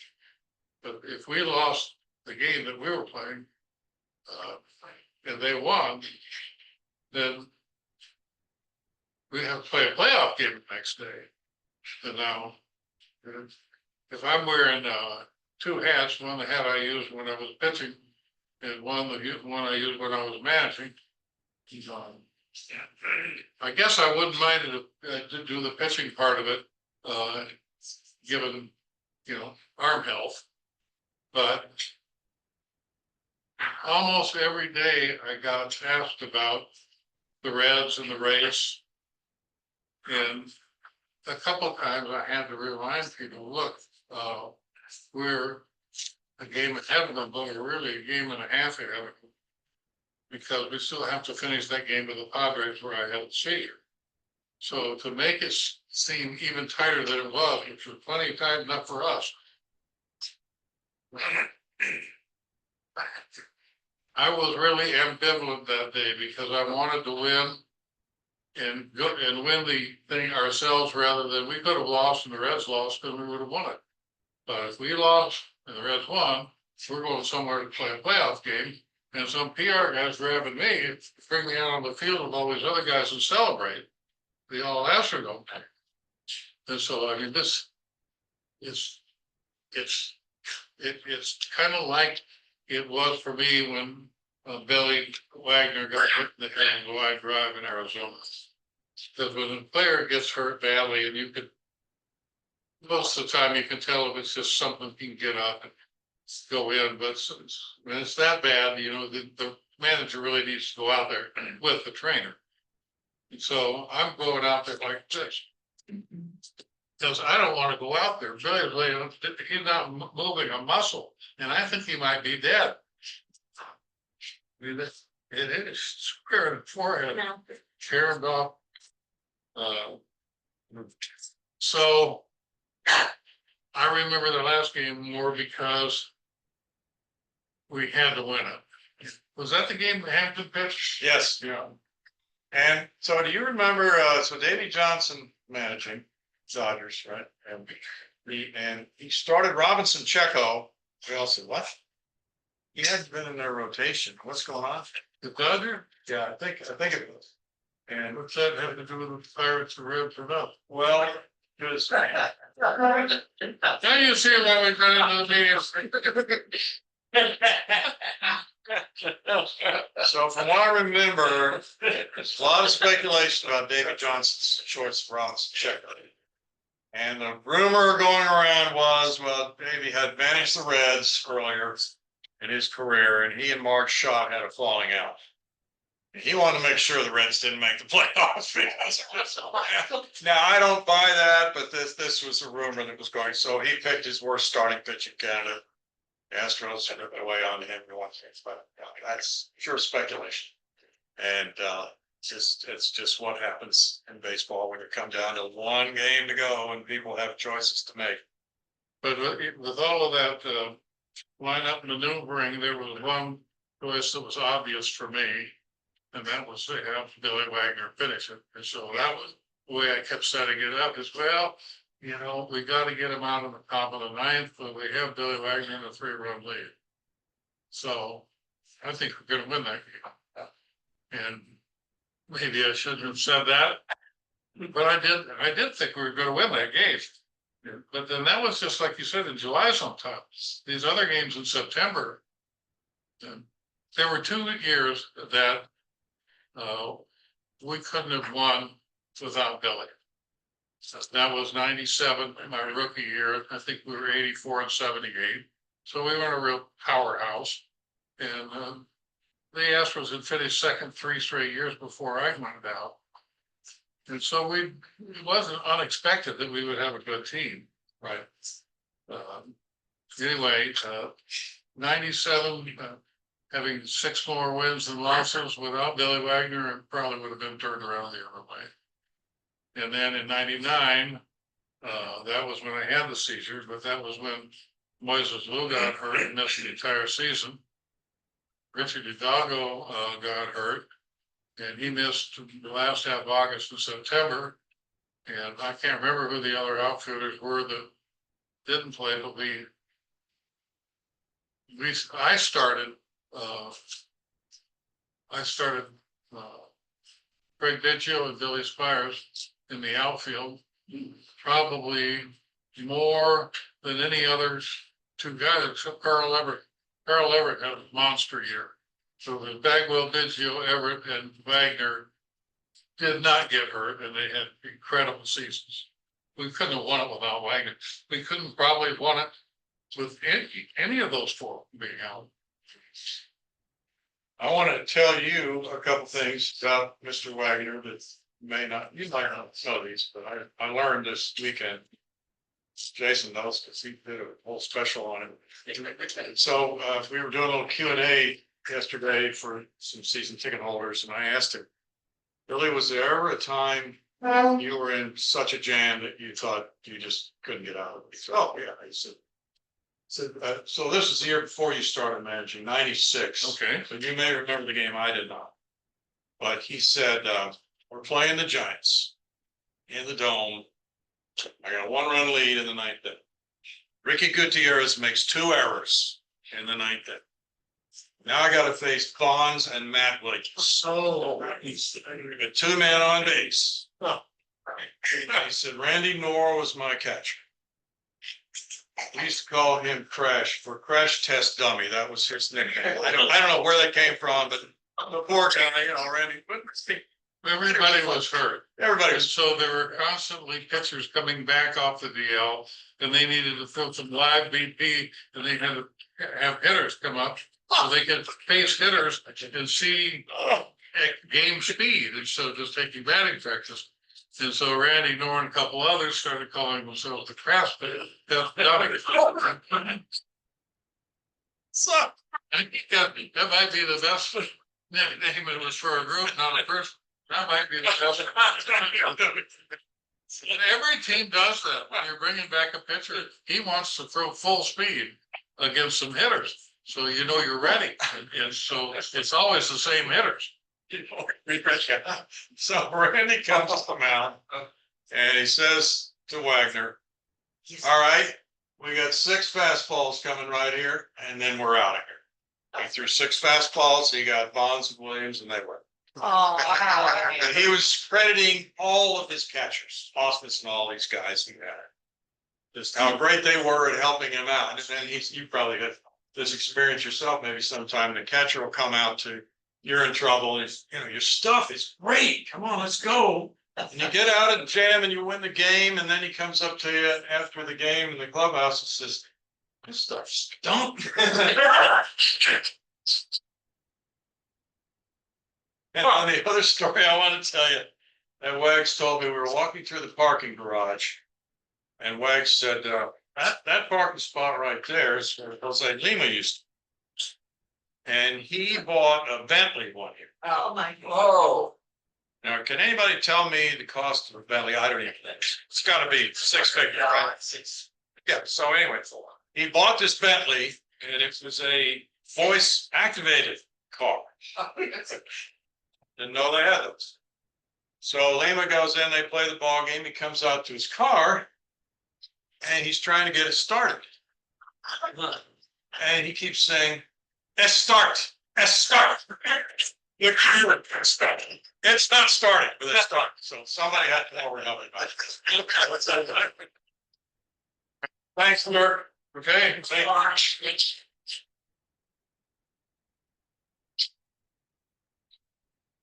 But if we lost the game that we were playing, and they won, then we have to play a playoff game the next day. And now, if I'm wearing 2 hats, one the hat I used when I was pitching, and one I used when I was managing, I guess I wouldn't mind to do the pitching part of it, given, arm health. But almost every day I got asked about the Reds and the race. And a couple of times I had to remind people, look, we're a game ahead of them, but we're really a game and a half ahead of them. Because we still have to finish that game with the Padres where I had the seizure. So to make it seem even tighter than it was, which was plenty tight enough for us, I was really ambivalent that day because I wanted to win and win the thing ourselves rather than we could have lost and the Reds lost because we would have won it. But if we lost and the Reds won, we're going somewhere to play a playoff game. And some PR guys grabbing me, bring me out on the field with all these other guys and celebrate the all Astrodome. And so, I mean, this is, it's kind of like it was for me when Billy Wagner got hit in the head of the line drive in Arizona. Because when a player gets hurt badly, and most of the time you can tell if it's just something he can get up and go in, but when it's that bad, the manager really needs to go out there with the trainer. And so I'm going out there like this. Because I don't want to go out there. Billy's laying, he's not moving a muscle, and I think he might be dead. I mean, it is square in the forehead, tearing off. So I remember the last game more because we had to win it. Was that the game the Hampton pitched? Yes. Yeah. And so do you remember, so Davey Johnson managing Dodgers, right? And he started Robinson Checo. We all said, what? He hadn't been in their rotation. What's going on? The Dodger? Yeah, I think it was. And What's that have to do with the Pirates or Reds or not? well, because Now you see why we got into the media. so from what I remember, there's a lot of speculation about David Johnson's choice of Robinson Checo. And the rumor going around was, well, Davey had managed the Reds earlier in his career, and he and Mark Schott had a falling out. He wanted to make sure the Reds didn't make the playoffs. Now, I don't buy that, but this was a rumor that was going. So he picked his worst starting pitching candidate. The Astros had it away on him in one case, but that's pure speculation. And it's just what happens in baseball when you come down to 1 game to go and people have choices to make. But with all of that lineup maneuvering, there was one choice that was obvious for me. And that was to have Billy Wagner finish it. And so that was the way I kept setting it up is, well, we got to get him out on the top of the 9th, but we have Billy Wagner in a 3-run lead. So I think we're going to win that game. And maybe I shouldn't have said that, but I did think we were going to win that game. But then that was just like you said in July sometimes. These other games in September, there were 2 years that we couldn't have won without Billy. That was 97, my rookie year. I think we were 84 and 78. So we were a real powerhouse. And the Astros had finished second 3 straight years before I went out. And so it wasn't unexpected that we would have a good team. Right. Anyway, 97, having 6 more wins than losses without Billy Wagner, it probably would have been turned around the other way. And then in 99, that was when I had the seizure, but that was when Moises Lou got hurt and missed the entire season. Richard Hidalgo got hurt, and he missed the last half of August and September. And I can't remember who the other outfielders were that didn't play, but I started Craig Biggio and Billy Spires in the outfield, probably more than any others 2 guys except Carl Everett. Carl Everett had a monster year. So the Bagwell, Biggio, Everett, and Wagner did not get hurt, and they had incredible seasons. We couldn't have won it without Wagner. We couldn't probably have won it with any of those 4 being out. I want to tell you a couple things about Mr. Wagner that you might not know these, but I learned this weekend. Jason knows because he did a whole special on it. So we were doing a little Q&A yesterday for some season ticket holders, and I asked him, Billy, was there ever a time you were in such a jam that you thought you just couldn't get out of it? He said, oh, yeah. He said, so this is the year before you started managing, 96. Okay. So you may remember the game, I did not. But he said, we're playing the Giants in the Dome. I got a 1-run lead in the 9th inning. Ricky Gutierrez makes 2 errors in the 9th inning. Now I got to face Bonds and Matt Williams. So he's got 2 men on base. He said, Randy Knorr was my catcher. We used to call him Crash for Crash Test Dummy. That was his nickname. I don't know where that came from, but the poor guy, Randy. Everybody was hurt. Everybody And was. so there were constantly pitchers coming back off the DL, and they needed to fill some live BP, and they had to have hitters come up so they could face hitters and see game speed instead of just taking batting practice. And so Randy Knorr and a couple others started calling themselves the Crash Test Dummy. So that might be the best name. It was for a group, not a person. That might be the best. And every team does that. When you're bringing back a pitcher, he wants to throw full speed against some hitters. So you know you're ready. And so it's always the same hitters. So Randy comes to the mound and he says to Wagner, all right, we got 6 fastballs coming right here, and then we're out of here. He threw 6 fastballs, he got Bonds and Williams, and they were. And he was crediting all of his catchers, Hospice and all these guys he had. Just how great they were at helping him out. And then you probably had this experience yourself, maybe sometime. The catcher will come out to, you're in trouble, and your stuff is great. Come on, let's go. And you get out and jam and you win the game, and then he comes up to you after the game in the clubhouse and says, this stuff stunk. And on the other story I want to tell you, that Wags told me, we were walking through the parking garage, and Wags said, that parking spot right there is where Jose Lima used to. And he bought a Bentley one year. Oh, my God. Oh. Now, can anybody tell me the cost of a Bentley? I don't even know. It's got to be 6 figures, right? Yeah. So anyway, he bought this Bentley, and it was a voice activated car. Didn't know they had those. So Lima goes in, they play the ball game. He comes out to his car, and he's trying to get it started. And he keeps saying, start. It's not starting with a start. So somebody had to overcome it. Thanks, Dirk. Okay.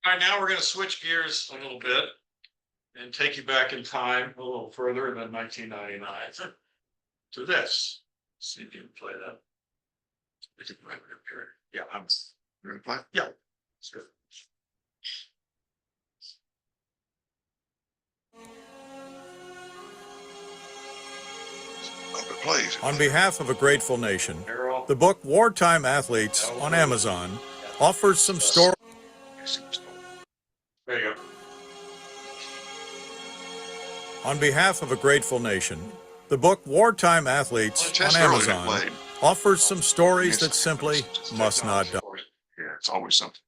All right, now we're going to switch gears a little bit and take you back in time a little further than 1999 to this. Let's see if you can play that. Yeah, I'm. You ready to play? Yeah, it's good. Please. On behalf of a grateful nation, Errol. The book Wartime Athletes on Amazon offers some stories. There you go. On behalf of a grateful nation, the book Wartime Athletes on Amazon offers some stories that simply must not die. Yeah, it's always something.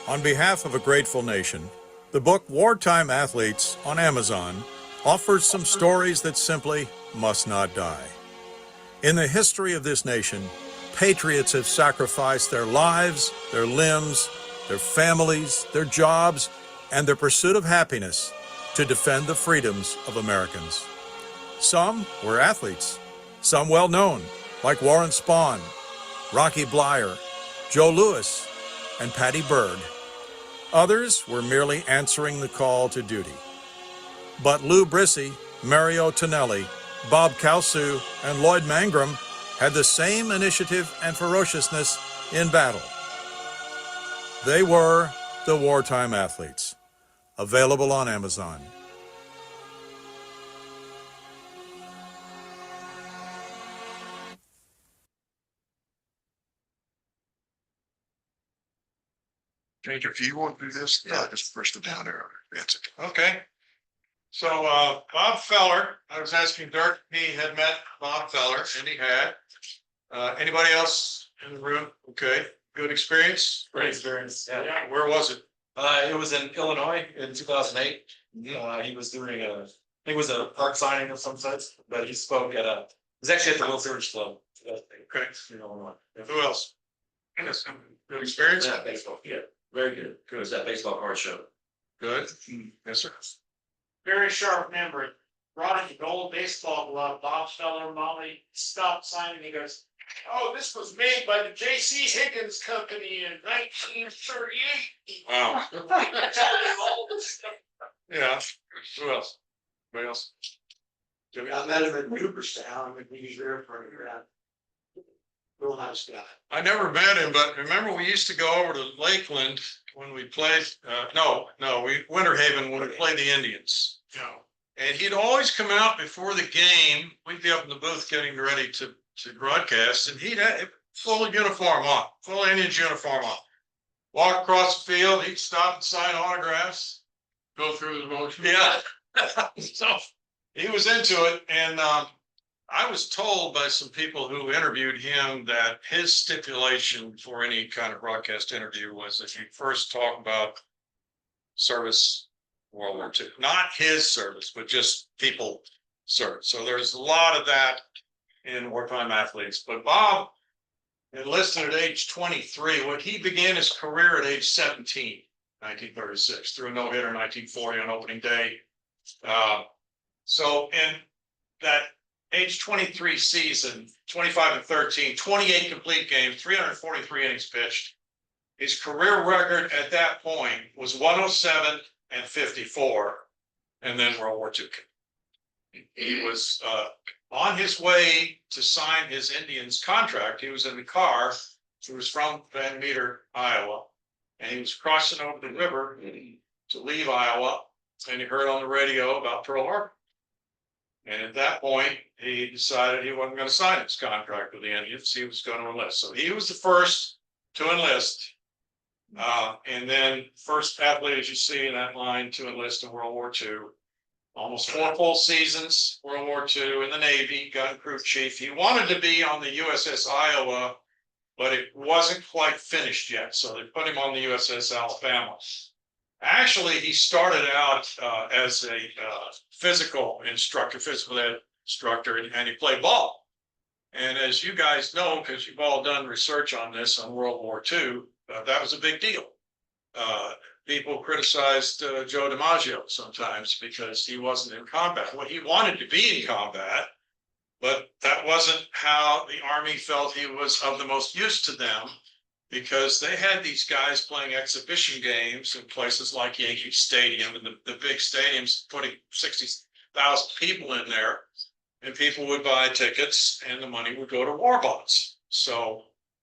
On behalf of a grateful nation, the book Wartime Athletes on Amazon offers some stories that simply must not die. In the history of this nation, patriots have sacrificed their lives, their limbs, their families, their jobs, and their pursuit of happiness to defend the freedoms of Americans. Some were athletes, some well known, like Warren Spahn, Rocky Blyer, Joe Louis, and Patty Berg. Others were merely answering the call to duty. But Lou Brissy, Mario Tonelli, Bob KHOU, and Lloyd Mangrum had the same initiative and ferociousness in battle. They were the Wartime Athletes, available on Amazon. Change if you want to do this, just push the down arrow. That's it. Okay. So, Bob Feller, I was asking Dirk, he had met Bob Feller, and he had. Anybody else in the room? Okay, good experience? Great experience. Yeah. Where was it? It was in Illinois in 2008. He was doing I think it was a park signing of some sorts, but he spoke at it was actually at the World Series Club. Okay. In Illinois. Who else? Yes, good experience? Yeah, baseball, yeah, very good. Good as that baseball card show. Good. Yes, sir. Very sharp memory. Brought in a gold baseball glove. Bob Feller, Molly stopped signing. He goes, "Oh, this was made by the J.C. Higgins Company in 1938. Wow. Yeah. Who else? Anybody else? Jimmy? I met him in Cooperstown, and he was there for real nice guy. I never met him, but remember we used to go over to Lakeland when we played, Winter Haven when we played the Indians. And he'd always come out before the game. We'd be up in the booth getting ready to broadcast, and he'd have full uniform on, full Indians uniform on. Walk across the field, he'd stop and sign autographs. Go through the motion. Yeah. So he was into it, and I was told by some people who interviewed him that his stipulation for any kind of broadcast interview was that he first talk about service, World War II, not his service, but just people service. So there's a lot of that in Wartime Athletes. But Bob enlisted at age 23. When he began his career at age 17, 1936, threw a no-hitter in 1940 on opening day. So in that age 23 season, 25-13, 28 complete games, 343 innings pitched. His career record at that point was 107-54, and then World War II came. He was on his way to sign his Indians contract. He was in the car. He was from Van Meter, Iowa, and he was crossing over the river to leave Iowa, and he heard on the radio about Pearl Harbor. And at that point, he decided he wasn't going to sign his contract with the Indians. He was going to enlist. So he was the first to enlist. And then first athlete, as you see in that line, to enlist in World War II. Almost 4 full seasons, World War II in the Navy, gun crew chief. He wanted to be on the USS Iowa, but it wasn't quite finished yet. So they put him on the USS Alabama. Actually, he started out as a physical ed instructor, and he played ball. And as you guys know, because you've all done research on this on World War II, that was a big deal. People criticized Joe DiMaggio sometimes because he wasn't in combat. Well, he wanted to be in combat, but that wasn't how the Army felt he was of the most use to them. because they had these guys playing exhibition games in places like Yankee Stadium, and the big stadiums putting 60,000 people in there. And people would buy tickets and the money would go to war bonds. So,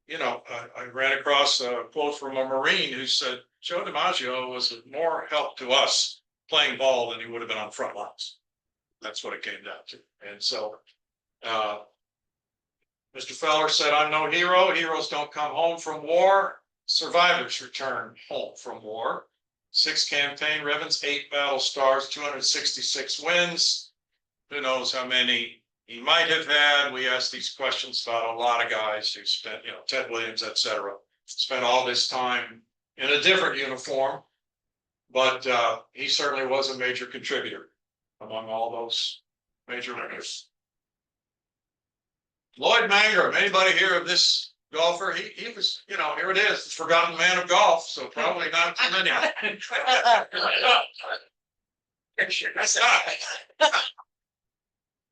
I ran across a quote from a Marine who said, Joe DiMaggio was more help to us playing ball than he would have been on front lines. That's what it came down to. And so, Mr. Feller said, I'm no hero. Heroes don't come home from war. Survivors return home from war. 6 campaign ribbons, 8 battle stars, 266 wins. Who knows how many he might have had. We asked these questions about a lot of guys who spent, Ted Williams, etc. Spent all this time in a different uniform, but he certainly was a major contributor among all those major winners. Lloyd Mangrum, anybody hear of this golfer? He was, here it is, the forgotten man of golf, so probably not too many.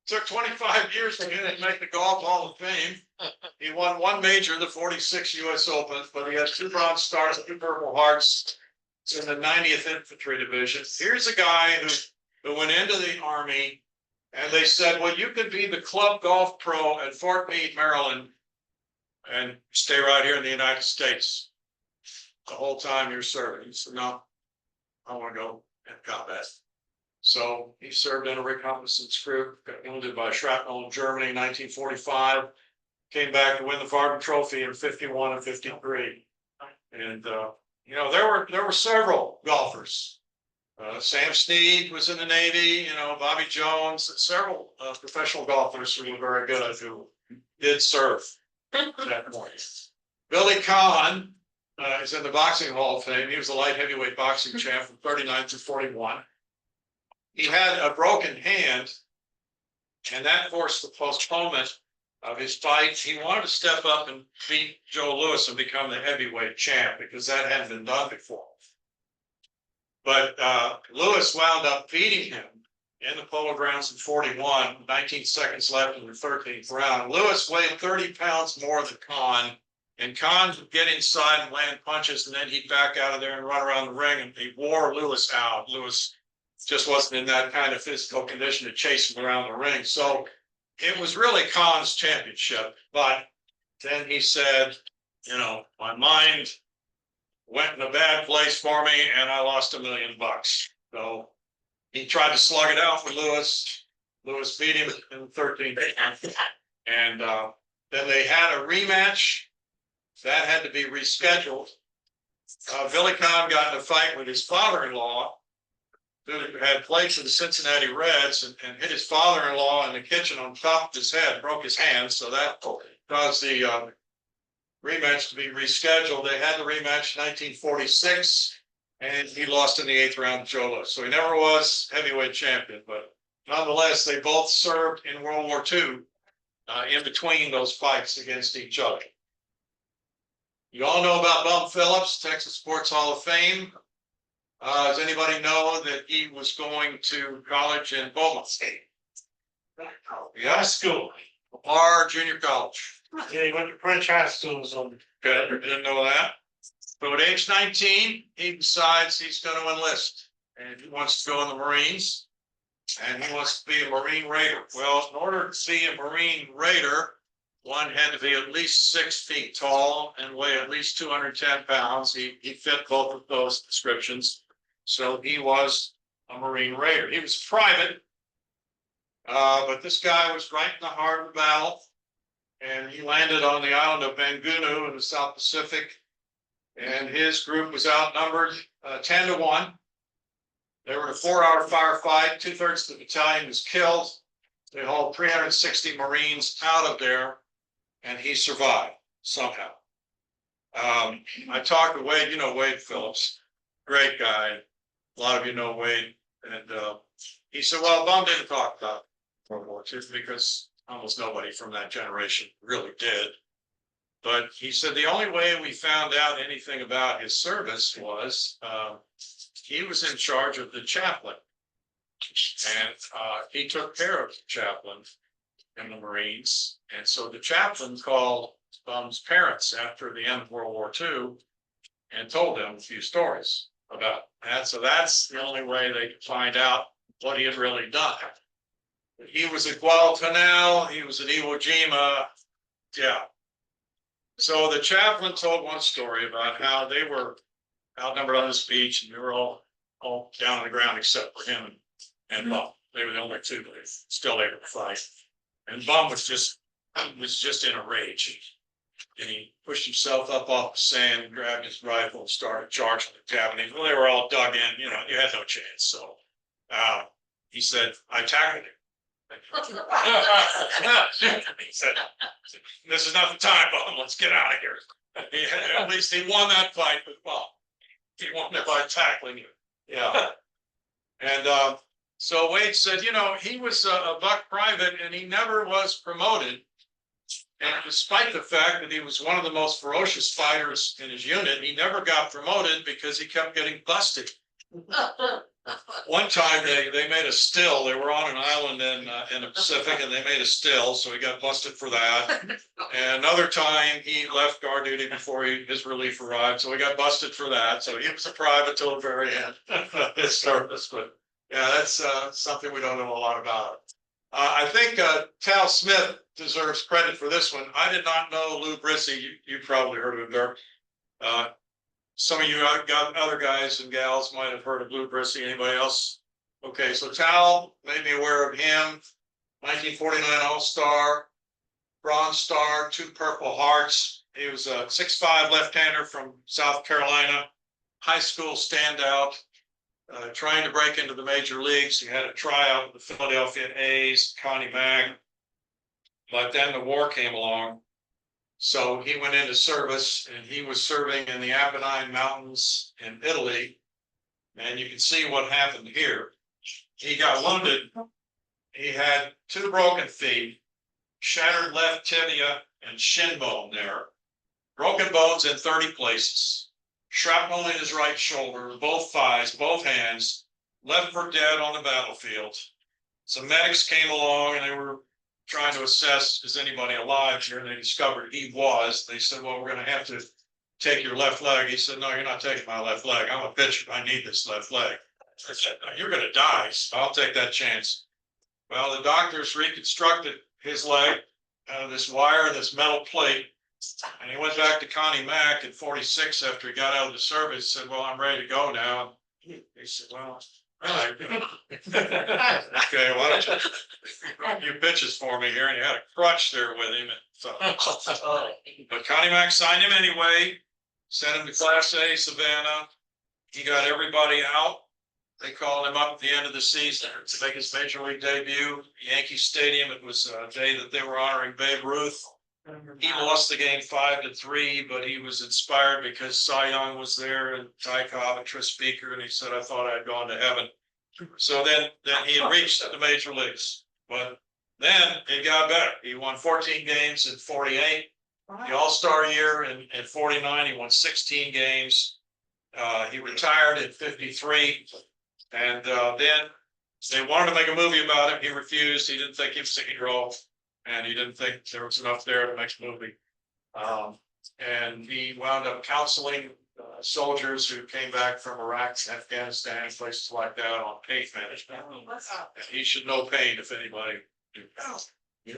Took 25 years for him to make the Golf Hall of Fame. He won 1 major, the 46 US Open, but he has 2 Bronze Stars, 2 Purple Hearts. It's in the 90th Infantry Division. Here's a guy who went into the Army, and they said, well, you could be the club golf pro at Fort Meade, Maryland, and stay right here in the United States the whole time you're serving. He said, no, I want to go in combat. So he served in a reconnaissance group, got wounded by shrapnel in Germany in 1945, came back to win the Farben Trophy in 51 and 53. And, there were several golfers. Sam Snead was in the Navy, Bobby Jones, several professional golfers who were very good, who did serve at that point. Billy Kahn is in the Boxing Hall of Fame. He was the light heavyweight boxing champ from 39 to 41. He had a broken hand, and that forced the postponement of his fight. He wanted to step up and beat Joe Louis and become the heavyweight champ, because that hadn't been done before. But Louis wound up beating him in the Polo Grounds in 41, 19 seconds left in the 13th round. Louis weighed 30 pounds more than Kahn, and Kahn would get inside and land punches, and then he'd back out of there and run around the ring, and he wore Louis out. Louis just wasn't in that kind of physical condition to chase him around the ring. So it was really Kahn's championship. But then he said, my mind went in a bad place for me and I lost $1 million. So he tried to slug it out with Louis. Louis beat him in the 13th. And then they had a rematch. That had to be rescheduled. Billy Kahn got in a fight with his father-in-law, who had played for the Cincinnati Reds, and hit his father-in-law in the kitchen on top of his head, broke his hand. So that caused the rematch to be rescheduled. They had the rematch in 1946, and he lost in the 8th round to Joe Louis. So he never was heavyweight champion, but nonetheless, they both served in World War II in between those fights against each other. You all know about Bum Phillips, Texas Sports Hall of Fame. Does anybody know that he was going to college in Beaumont? Yeah, school. Bar Junior College. Yeah, he went to French high school. Okay, didn't know that. So at age 19, he decides he's going to enlist, and he wants to go in the Marines, and he wants to be a Marine Raider. Well, in order to be a Marine Raider, one had to be at least 6 feet tall and weigh at least 210 pounds. He fit both of those descriptions. So he was a Marine Raider. He was private, but this guy was right in the heart of the battle, and he landed on the island of Bangunu in the South Pacific, and his group was outnumbered 10 to 1. They were in a 4-hour firefight. 2/3 of the battalion was killed. They hauled 360 Marines out of there, and he survived somehow. I talked to Wade, Wade Phillips, great guy. A lot of you know Wade, and he said, well, Bum didn't talk about World War II because almost nobody from that generation really did. But he said the only way we found out anything about his service was he was in charge of the chaplain, and he took care of the chaplain in the Marines. And so the chaplain called Bum's parents after the end of World War II and told them a few stories about that. So that's the only way they could find out what he had really done. He was at Guadalcanal, he was at Iwo Jima, yeah. So the chaplain told one story about how they were outnumbered on this beach and they were all down on the ground except for him and Bum. They were the only two, but still able to fight. And Bum was just in a rage. And he pushed himself up off the sand and grabbed his rifle and started charging the Japanese. Well, they were all dug in, you know, you had no chance. So he said, I tackled him. He said, this is not the time, Bum, let's get out of here. At least he won that fight with Bum. He won it by tackling him. Yeah. And so Wade said, you know, he was a buck private and he never was promoted. And despite the fact that he was one of the most ferocious fighters in his unit, he never got promoted because he kept getting busted. One time they made a still. They were on an island in the Pacific and they made a still, so he got busted for that. And another time he left guard duty before his relief arrived, so he got busted for that. So he was a private till the very end of his service. But yeah, that's something we don't know a lot about. I think Tal Smith deserves credit for this one. I did not know Lou Brissy. You probably heard of him, Dirk. Some of you other guys and gals might have heard of Lou Brissy. Anybody else? Okay, so Tal made me aware of him. 1949 All-Star, Bronze Star, 2 Purple Hearts. He was a 6'5" left-hander from South Carolina, high school standout. Trying to break into the major leagues. He had a tryout with the Philadelphia A's, Connie Mag, but then the war came along. So he went into service and he was serving in the Apennine Mountains in Italy. And you can see what happened here. He got wounded. He had 2 broken feet, shattered left tibia and shin bone there, broken bones in 30 places. Shrapnel in his right shoulder, both thighs, both hands, left for dead on the battlefield. Some medics came along and they were trying to assess, is anybody alive here? And they discovered he was. They said, well, we're going to have to take your left leg. He said, no, you're not taking my left leg. I'm a pitcher. I need this left leg. I said, no, you're going to die. So I'll take that chance. Well, the doctors reconstructed his leg out of this wire and this metal plate. And he went back to Connie Mack at 46 after he got out of the service, said, well, I'm ready to go now. He said, well, all right. Okay, why don't you a few pitches for me here? And he had a crutch there with him. So, but Connie Mack signed him anyway, sent him to Class A Savannah. He got everybody out. They called him up at the end of the season to make his major league debut. Yankee Stadium, it was a day that they were honoring Babe Ruth. He lost the game 5-3, but he was inspired because Cy Young was there and Ty Cobb and Tris Speaker, and he said, I thought I'd gone to heaven. So then he had reached the major leagues, but then it got better. He won 14 games in 48, the All-Star year in 49, he won 16 games. He retired at 53, and then they wanted to make a movie about him. He refused. He didn't think he was a hero. And he didn't think there was enough there to make a movie. And he wound up counseling soldiers who came back from Iraq, Afghanistan, places like that on pain management. And he should know pain if anybody do. Yeah.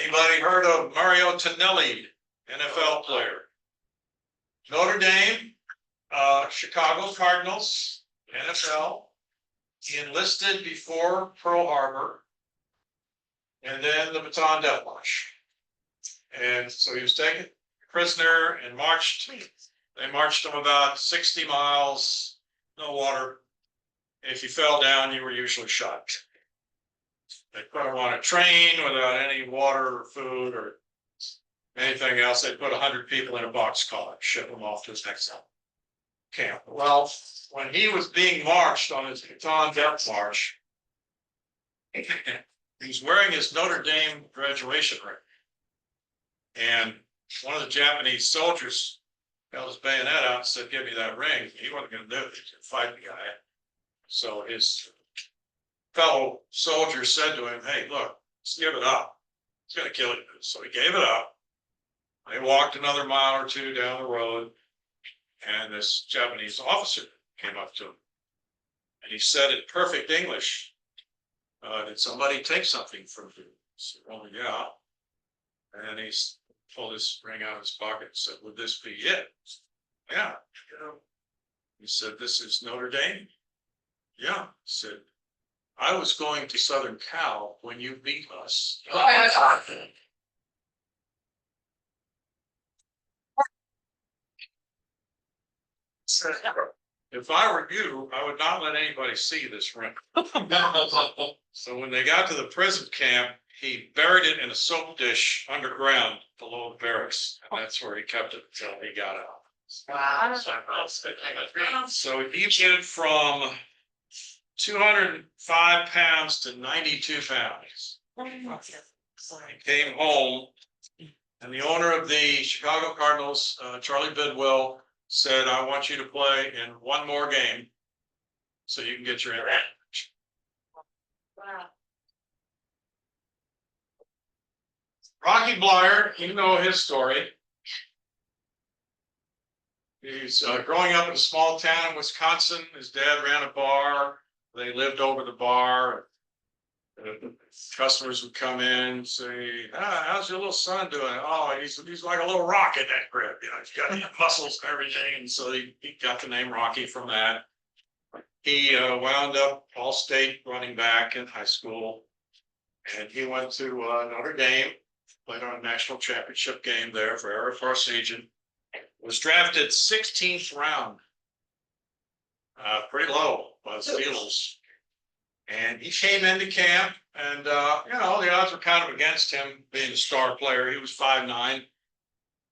Anybody heard of Mario Tonelli, NFL player? Notre Dame, Chicago Cardinals, NFL. He enlisted before Pearl Harbor. And then the Bataan Death March. And so he was taken prisoner and marched. They marched him about 60 miles, no water. If you fell down, you were usually shot. They put him on a train without any water or food or anything else. They put 100 people in a boxcar, ship them off to his next camp. Well, when he was being marched on his Bataan Death March, he was wearing his Notre Dame graduation ring. And one of the Japanese soldiers held his bayonet out and said, give me that ring. He wasn't going to do it. He was going to fight the guy. So his fellow soldier said to him, hey, look, let's give it up. It's going to kill you. So he gave it up. They walked another mile or two down the road, and this Japanese officer came up to him. And he said in perfect English, did somebody take something from you? He said, "Oh, yeah." And he pulled his ring out of his pocket and said, "Would this be it?" "Yeah." He said, "This is Notre Dame?" "Yeah." He said, "I was going to Southern Cal when you beat us." If I were you, I would not let anybody see this ring. So when they got to the prison camp, he buried it in a soap dish underground below the barracks, and that's where he kept it until he got out. Wow. So he went from 205 pounds to 92 pounds. He came home, and the owner of the Chicago Cardinals, Charlie Bidwell, said, "I want you to play in one more game so you can get your advantage." Wow. Rocky Blyer, you know his story. He's growing up in a small town in Wisconsin. His dad ran a bar. They lived over the bar. Customers would come in and say, "How's your little son doing?" "Oh, he's like a little rock in that grip. You know, he's got muscles and everything." And so he got the name Rocky from that. He wound up all-state running back in high school. And he went to Notre Dame, played on a national championship game there for Air Force Legion. Was drafted 16th round. Pretty low by the Steelers. And he came into camp, and the odds were kind of against him being a star player. He was 5'9".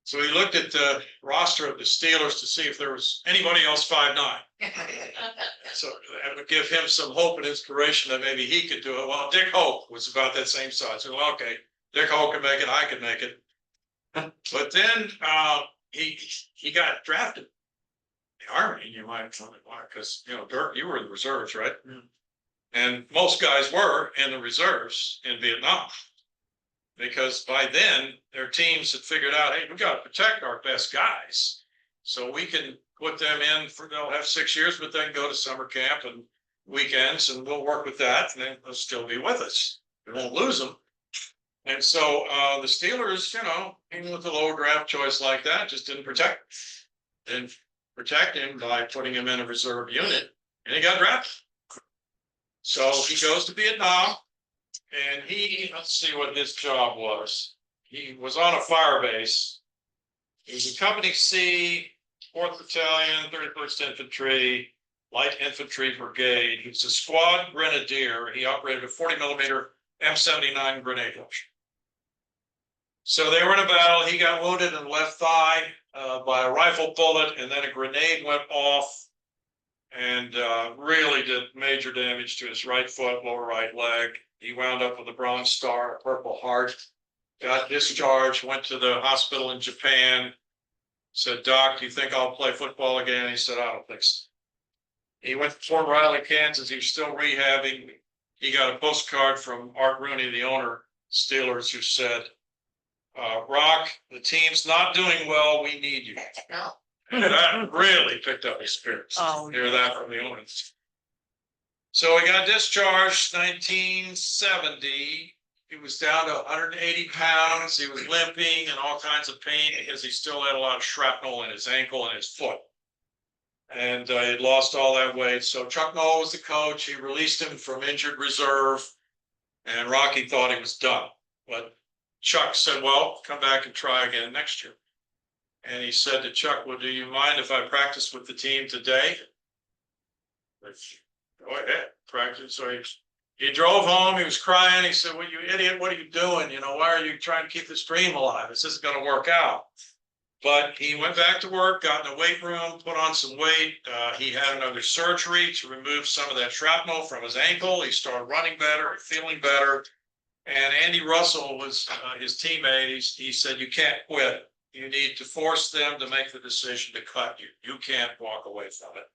So he looked at the roster of the Steelers to see if there was anybody else 5'9". So that would give him some hope and inspiration that maybe he could do it. Well, Dick Hoke was about that same size. So, well, okay, Dick Hoke can make it, I can make it. But then he got drafted. The Army, and you might tell me why, because Dirk, you were in the reserves, right? And most guys were in the reserves in Vietnam, because by then their teams had figured out, hey, we got to protect our best guys, so we can put them in for, they'll have 6 years, but then go to summer camp and weekends, and we'll work with that, and then they'll still be with us. We won't lose them. And so the Steelers, even with a lower draft choice like that, just didn't protect him by putting him in a reserve unit, and he got drafted. So he goes to Vietnam, and let's see what his job was. He was on a fire base. He was a Company C, 4th Battalion, 31st Infantry, Light Infantry Brigade. He was a squad grenadier. He operated a 40mm M79 grenade launcher. So they were in a battle. He got wounded in the left thigh by a rifle bullet, and then a grenade went off and really did major damage to his right foot, lower right leg. He wound up with a Bronze Star, a Purple Heart, got discharged, went to the hospital in Japan, said, "Doc, do you think I'll play football again?" He said, "I don't think so." He went to Fort Riley, Kansas. He was still rehabbing. He got a postcard from Art Rooney, the owner, Steelers, who said, "Rock, the team's not doing well. We need you." And that really picked up his spirits. Hear that from the owners. So he got discharged 1970. He was down to 180 pounds. He was limping and all kinds of pain because he still had a lot of shrapnel in his ankle and his foot. And he'd lost all that weight. So Chuck Noll was the coach. He released him from injured reserve, and Rocky thought he was done. But Chuck said, "Well, come back and try again next year." And he said to Chuck, "Well, do you mind if I practice with the team today?" Go ahead, practice. So he drove home. He was crying. He said, "Well, you idiot, what are you doing? Why are you trying to keep this dream alive? This isn't going to work out." But he went back to work, got in the weight room, put on some weight. He had another surgery to remove some of that shrapnel from his ankle. He started running better, feeling better. And Andy Russell was his teammate. He said, "You can't quit. You need to force them to make the decision to cut you. You can't walk away from it."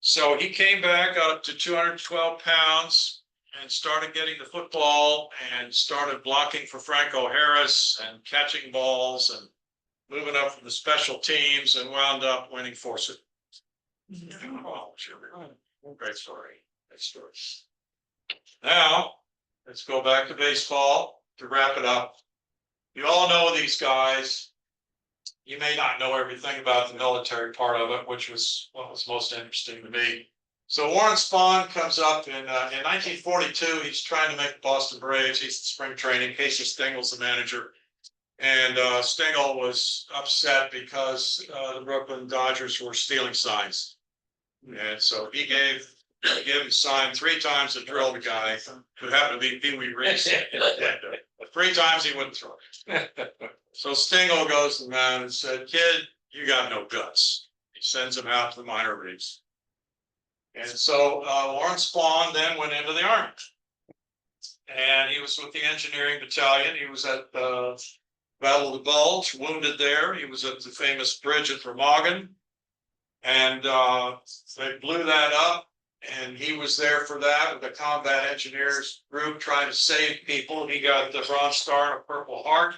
So he came back up to 212 pounds and started getting the football and started blocking for Franco Harris and catching balls and moving up from the special teams and wound up winning 4 Super. Oh, sure. Great story. Great story. Now, let's go back to baseball to wrap it up. You all know these guys. You may not know everything about the military part of it, which was what was most interesting to me. So Warren Spahn comes up in 1942. He's trying to make the Boston Braves. He's in spring training. Casey Stengel's the manager. And Stengel was upset because the Brooklyn Dodgers were stealing signs. And so he gave him a sign 3 times to drill the guy who happened to be Pee Wee Reese. 3 times he wouldn't throw it. So Stengel goes to the man and said, "Kid, you got no guts." He sends him out to the minor leagues. And so Warren Spahn then went into the Army. And he was with the engineering battalion. He was at Battle of the Bulge, wounded there. He was at the famous bridge at Remagen. And they blew that up. And he was there for that with the combat engineers group trying to save people. He got the Bronze Star and a Purple Heart.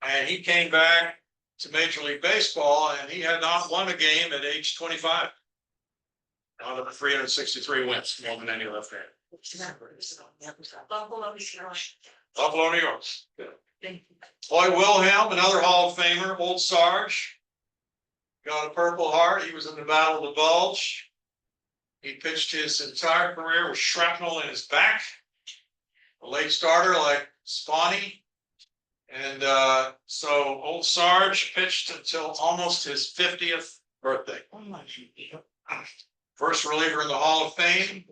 And he came back to Major League Baseball, and he had not won a game at age 25. Out of 363 wins, more than any left hand. Buffalo, New York. Floyd Wilhelm, another Hall of Famer, Old Sarge. Got a Purple Heart. He was in the Battle of the Bulge. He pitched his entire career with shrapnel in his back. A late starter like Spawny. And so Old Sarge pitched until almost his 50th birthday. First reliever in the Hall of Fame,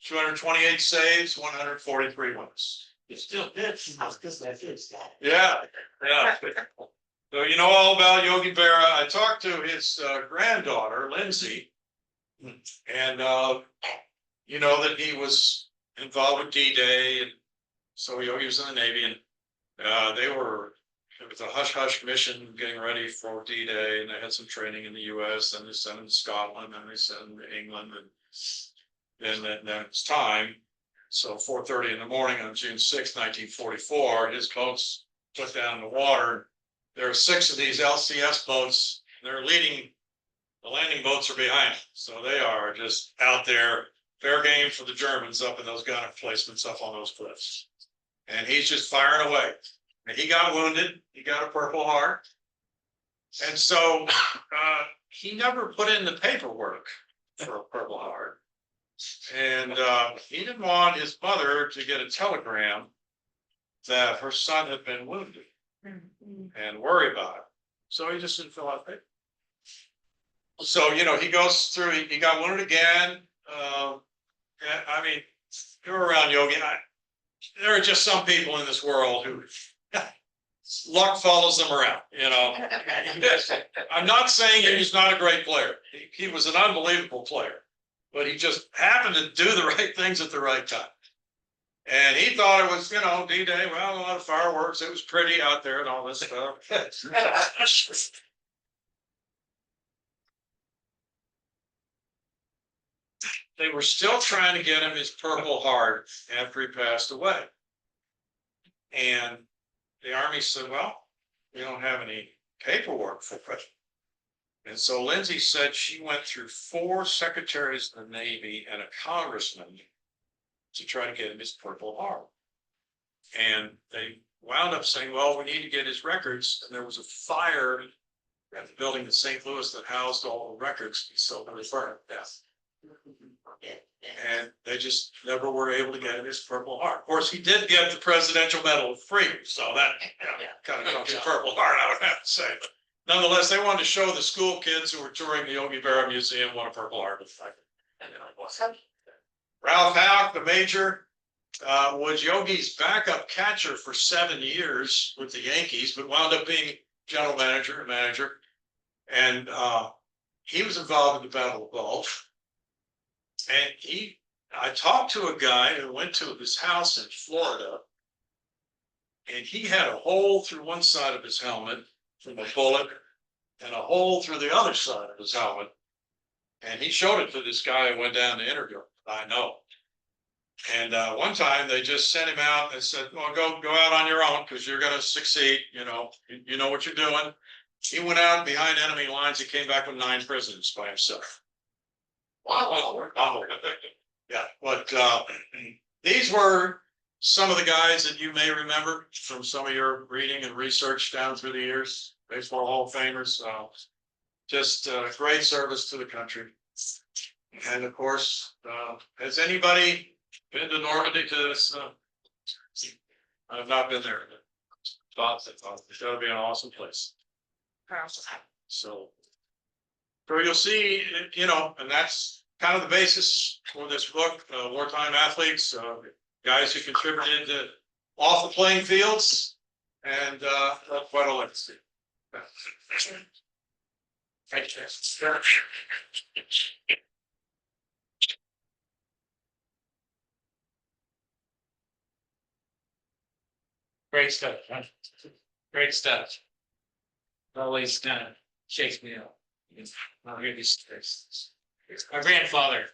228 saves, 143 wins. It still fits. Yeah, yeah. So you know all about Yogi Berra. I talked to his granddaughter, Lindsay, and you know that he was involved with D-Day, and so he was in the Navy, and it was a hush-hush mission getting ready for D-Day, and they had some training in the US, and they sent him to Scotland, and they sent him to England, and then it's time. So 4:30 in the morning on June 6, 1944, his boats put down in the water. There are 6 of these LCS boats. They're leading, the landing boats are behind, so they are just out there, fair game for the Germans up in those gun emplacements up on those cliffs. And he's just firing away. And he got wounded. He got a Purple Heart. And so he never put in the paperwork for a Purple Heart. And he didn't want his mother to get a telegram that her son had been wounded and worry about it. So he just didn't fill out paper. So, you know, he goes through, he got wounded again. I mean, you're around Yogi. There are just some people in this world who luck follows them around, you know. I'm not saying he's not a great player. He was an unbelievable player, but he just happened to do the right things at the right time. And he thought it was, you know, D-Day, well, a lot of fireworks. It was pretty out there and all this stuff. They were still trying to get him his Purple Heart after he passed away. And the Army said, well, we don't have any paperwork for it. And so Lindsay said she went through 4 secretaries of the Navy and a congressman to try to get him his Purple Heart. And they wound up saying, well, we need to get his records. And there was a fire at the building in St. Louis that housed all the records. So they burned to death. And they just never were able to get him his Purple Heart. Of course, he did get the Presidential Medal of Freedom, so that kind of comes a Purple Heart, I would have to say. But nonetheless, they wanted to show the school kids who were touring the Yogi Berra Museum what a Purple Heart was like. Ralph Houck, the major, was Yogi's backup catcher for 7 years with the Yankees, but wound up being general manager. And he was involved in the Battle of the Bulge. And I talked to a guy who went to his house in Florida, and he had a hole through one side of his helmet from a bullet and a hole through the other side of his helmet. And he showed it to this guy who went down to interview him. I know. And one time they just sent him out and said, well, go out on your own because you're gonna succeed, you know what you're doing. He went out behind enemy lines, he came back with 9 prisoners by himself. Wow. Yeah, but these were some of the guys that you may remember from some of your reading and research down through the years, baseball Hall of Famers, just great service to the country. And of course, has anybody been to Normandy to this? I've not been there. It's gotta be an awesome place. So you'll see, and that's kind of the basis for this book, Wartime Athletes, guys who contributed to off the playing fields, and quite a legacy. Thank you. Great stuff, huh? Great stuff. Always kind of shakes me up. I'll hear these stories. My grandfather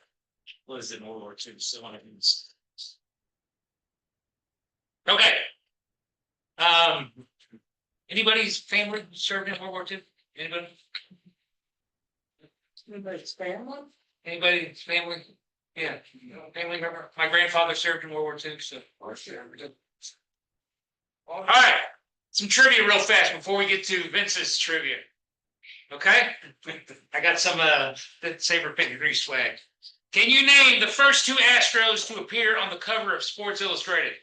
was in World War II, so one of these. Okay. Anybody's family served in World War II? Anybody? Anybody's family? Anybody's family? Yeah, family member. My grandfather served in World War II, so. All right, some trivia real fast before we get to Vince's trivia. Okay, I got some SABR 53 swag. Can you name the first 2 Astros to appear on the cover of Sports Illustrated?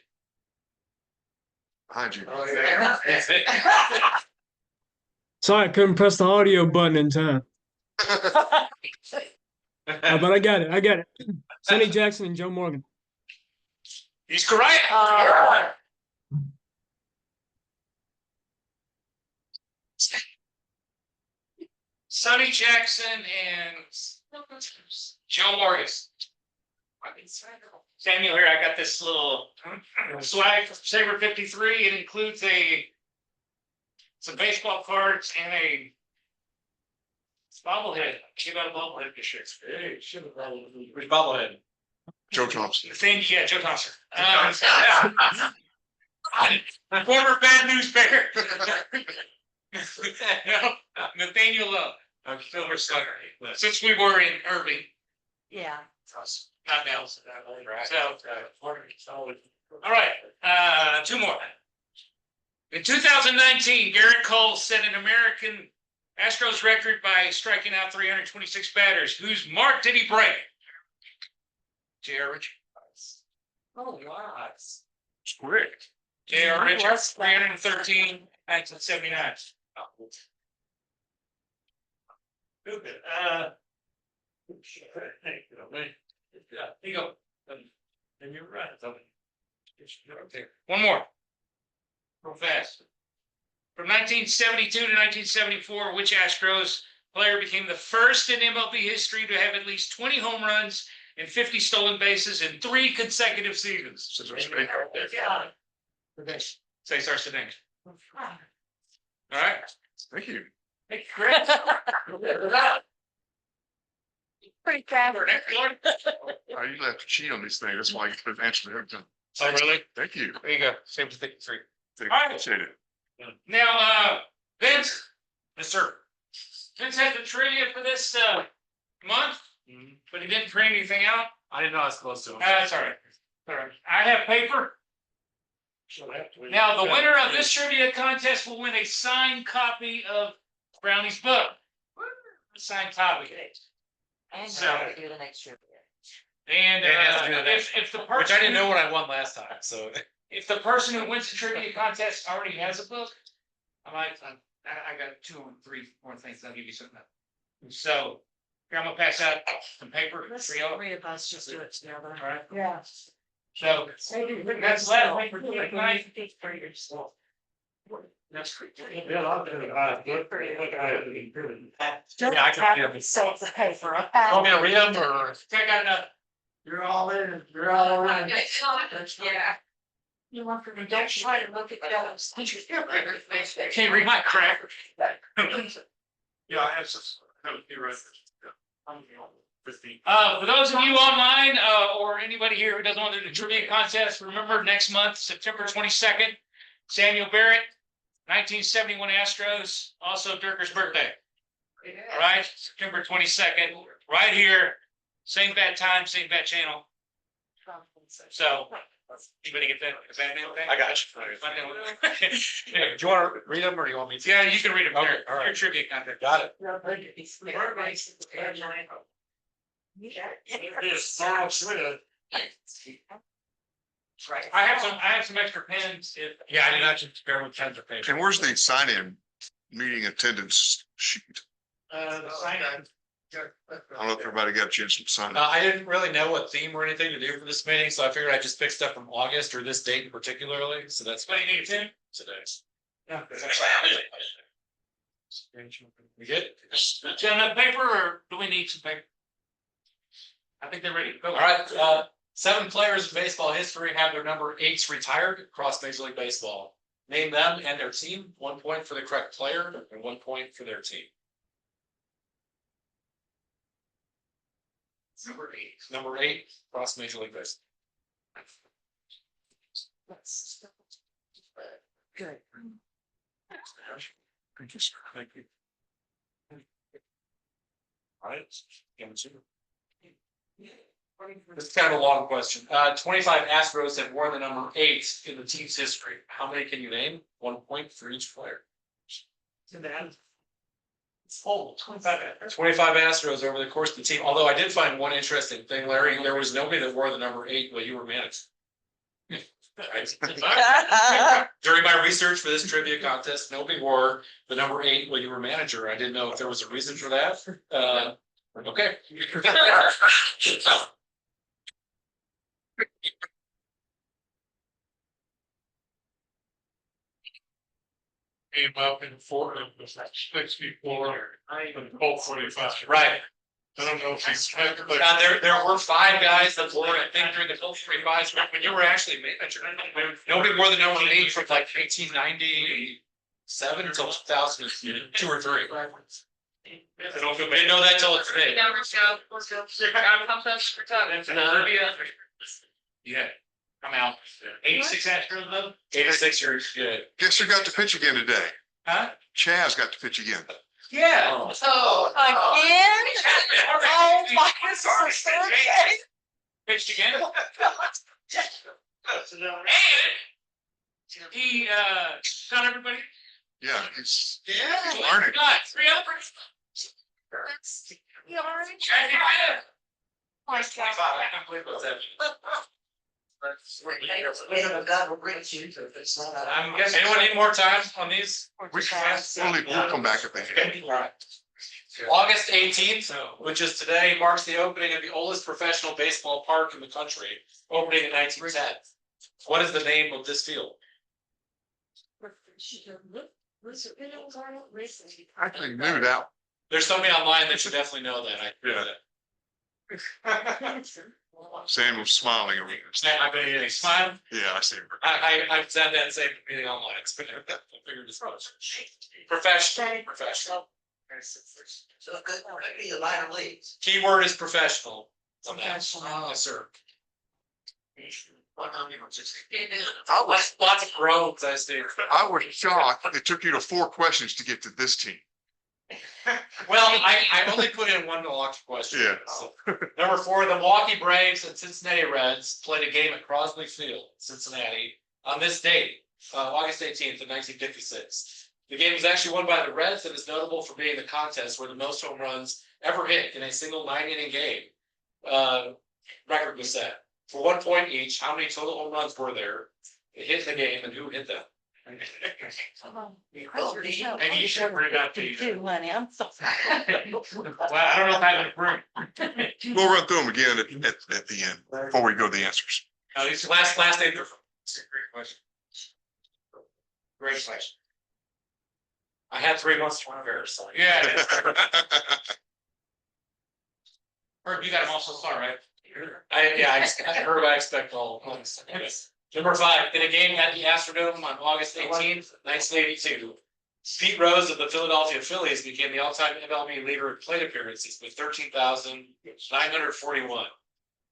Behind you. Oh, yeah. Sorry, I couldn't press the audio button in time. But I got it. Sonny Jackson and Joe Morgan. He's correct. Sonny Jackson and Joe Morgan. Samuel, here I got this little swag from SABR 53. It includes some baseball cards and a bobblehead. Give out a bobblehead this year. Hey, which bobblehead? Joe Thompson. Joe Thompson. Former Bad News Bear. No, Nathaniel Love. Silver Slugger. Since we were in Irving. Yeah. Not now. All right, 2 more. In 2019, Garrett Cole set an American Astros record by striking out 326 batters. Whose mark did he break? J.R. Richard. Oh, wow. Quick. J.R. Richard, 313, 1979. Stupid. Here you go. And you're right. One more. Real fast. From 1972 to 1974, which Astros player became the first in MLB history to have at least 20 home runs and 50 stolen bases in 3 consecutive seasons? César. Cedeño. All right. Thank you. Hey, great. Pretty clever. I usually have to cheat on these things. That's why I could answer every time. Oh, really? Thank you. There you go. SABR 53. Appreciate it. Now, Vince, yes, sir. Vince had the trivia for this month, but he didn't print anything out. I didn't know I was close to him. That's all right. All right. I have paper. Now, the winner of this trivia contest will win a signed copy of Brownie's book. A signed copy. And So- do the next trivia. And if the person Which I didn't know what I won last time, so. if the person who wins the trivia contest already has a book, I got 2 or 3 more things. I'll give you something. So here, I'm gonna pass out some paper Let's for y'all. 3 of us just do it together. All right. Yeah. So that's the last thing for tonight. That's great. Don't I can have to save the paper. Want me to read them or? I got enough. You're all in, you're all in. Yeah. You want to, don't try to look at those. Can't read my crap. Yeah, I have some. That would be right. For those of you online, or anybody here who doesn't want to do the trivia contest, remember next month, September 22nd, Samuel Barrett, 1971 Astros, also Deirker's birthday. All right, September 22nd, right here, same bad time, same bad channel. So, anybody get that? Is that name? I got you. Do you want to read them or do you want me to? Yeah, you can read them. Okay, Here, all right. your trivia content. Got it. I have some extra pens if. Yeah, I did not just spare with pens or paper. And where's the sign-in meeting attendance sheet? The sign up. I don't know if everybody got a chance to sign it. I didn't really know what theme or anything to do for this meeting, so I figured I'd just pick stuff from August or this date particularly, so that's. What do you need, Tim? Today. Yeah. We good? Is that enough paper or do we need some paper? I think they're ready to go. All right, 7 players in baseball history have their number 8s retired across Major League Baseball. Name them and their team. 1 point for the correct player and 1 point for their team. Number 8 across Major League Baseball. Good. Thank you, sir. Thank you. All right. This is kind of a long question. 25 Astros have worn the number 8 in the team's history. How many can you name? 1 point for each player. 25 Astros over the course of the team. Although I did find one interesting thing, Larry. There was nobody that wore the number 8 while you were managed. During my research for this trivia contest, nobody wore the number 8 while you were manager. I didn't know if there was a reason for that. Okay. Came up in 64, and Colt 45. Right. I don't know if he's. There were 5 guys that wore, I think, during the Colt 45s when you were actually manager. Nobody wore the number 8 from like 1897 until 2002 or 3. I don't didn't know that till today. Yeah, come out. 86 Astros though? 86 years, good. Guess who got to pitch again today? Huh? Chaz got to pitch again. Yeah. Oh, again? Oh, my goodness. Pitched again? He, shot everybody? Yeah, he's Yeah. learning. Got 3 uppers. You already? I can't believe what's happening. I'm guessing. Anyone need more time on these? We'll come back if they can. Right. August 18th, which is today, marks the opening of the oldest professional baseball park in the country, opening in 1910. What is the name of this field? I actually knew that. There's somebody online that should definitely know that. I agree with that. Sam was smiling over there. I bet he's smiling. Yeah, I see. I've said that same meeting online. It's been figured as much. Professional. So it could be a minor leagues. Keyword is professional. Yes, sir. Lots of groans, I see. I was shocked. It took you to 4 questions to get to this team. Well, I only put in one Milwaukee question. Yeah. Number 4, the Milwaukee Braves and Cincinnati Reds played a game at Crosley Field, Cincinnati, on this date, August 18th of 1956. The game was actually won by the Reds and is notable for being the contest where the most home runs ever hit in a single 9-inning game. Record was set. For 1 point each, how many total home runs were there hit in the game and who hit them? Maybe you should bring it up to you. Lenny, I'm so sorry. Well, I don't know if I have a room. We'll run through them again at the end before we go to the answers. Now, these last day. Great question. Great question. I had 3 months to verify. Yeah. Or you got them all so far, right? I heard I expect all. Number 5, in a game at the Astrodome on August 18th, 1982, Pete Rose of the Philadelphia Phillies became the all-time MLB leader in plate appearances with 13,941.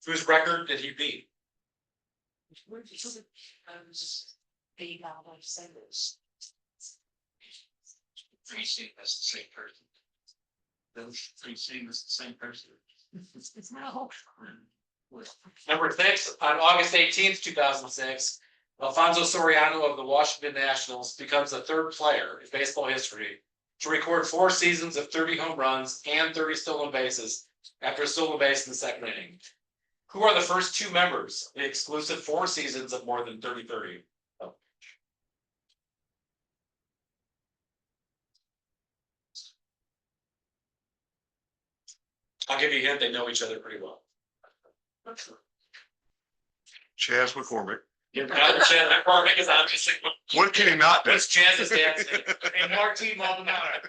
Whose record did he beat? Three-seam, that's the same person. Those three-seam is the same person. Number 6, on August 18th, 2006, Alfonso Soriano of the Washington Nationals becomes the third player in baseball history to record 4 seasons of 30 home runs and 30 stolen bases after a stolen base in the second inning. Who are the first 2 members of the exclusive 4 seasons of more than 30-30? I'll give you a hint, they know each other pretty well. Chaz McCormick. You're not Chaz McCormick is obviously. What can he not do? What's Chaz's dad's name? And Martin Maldonado.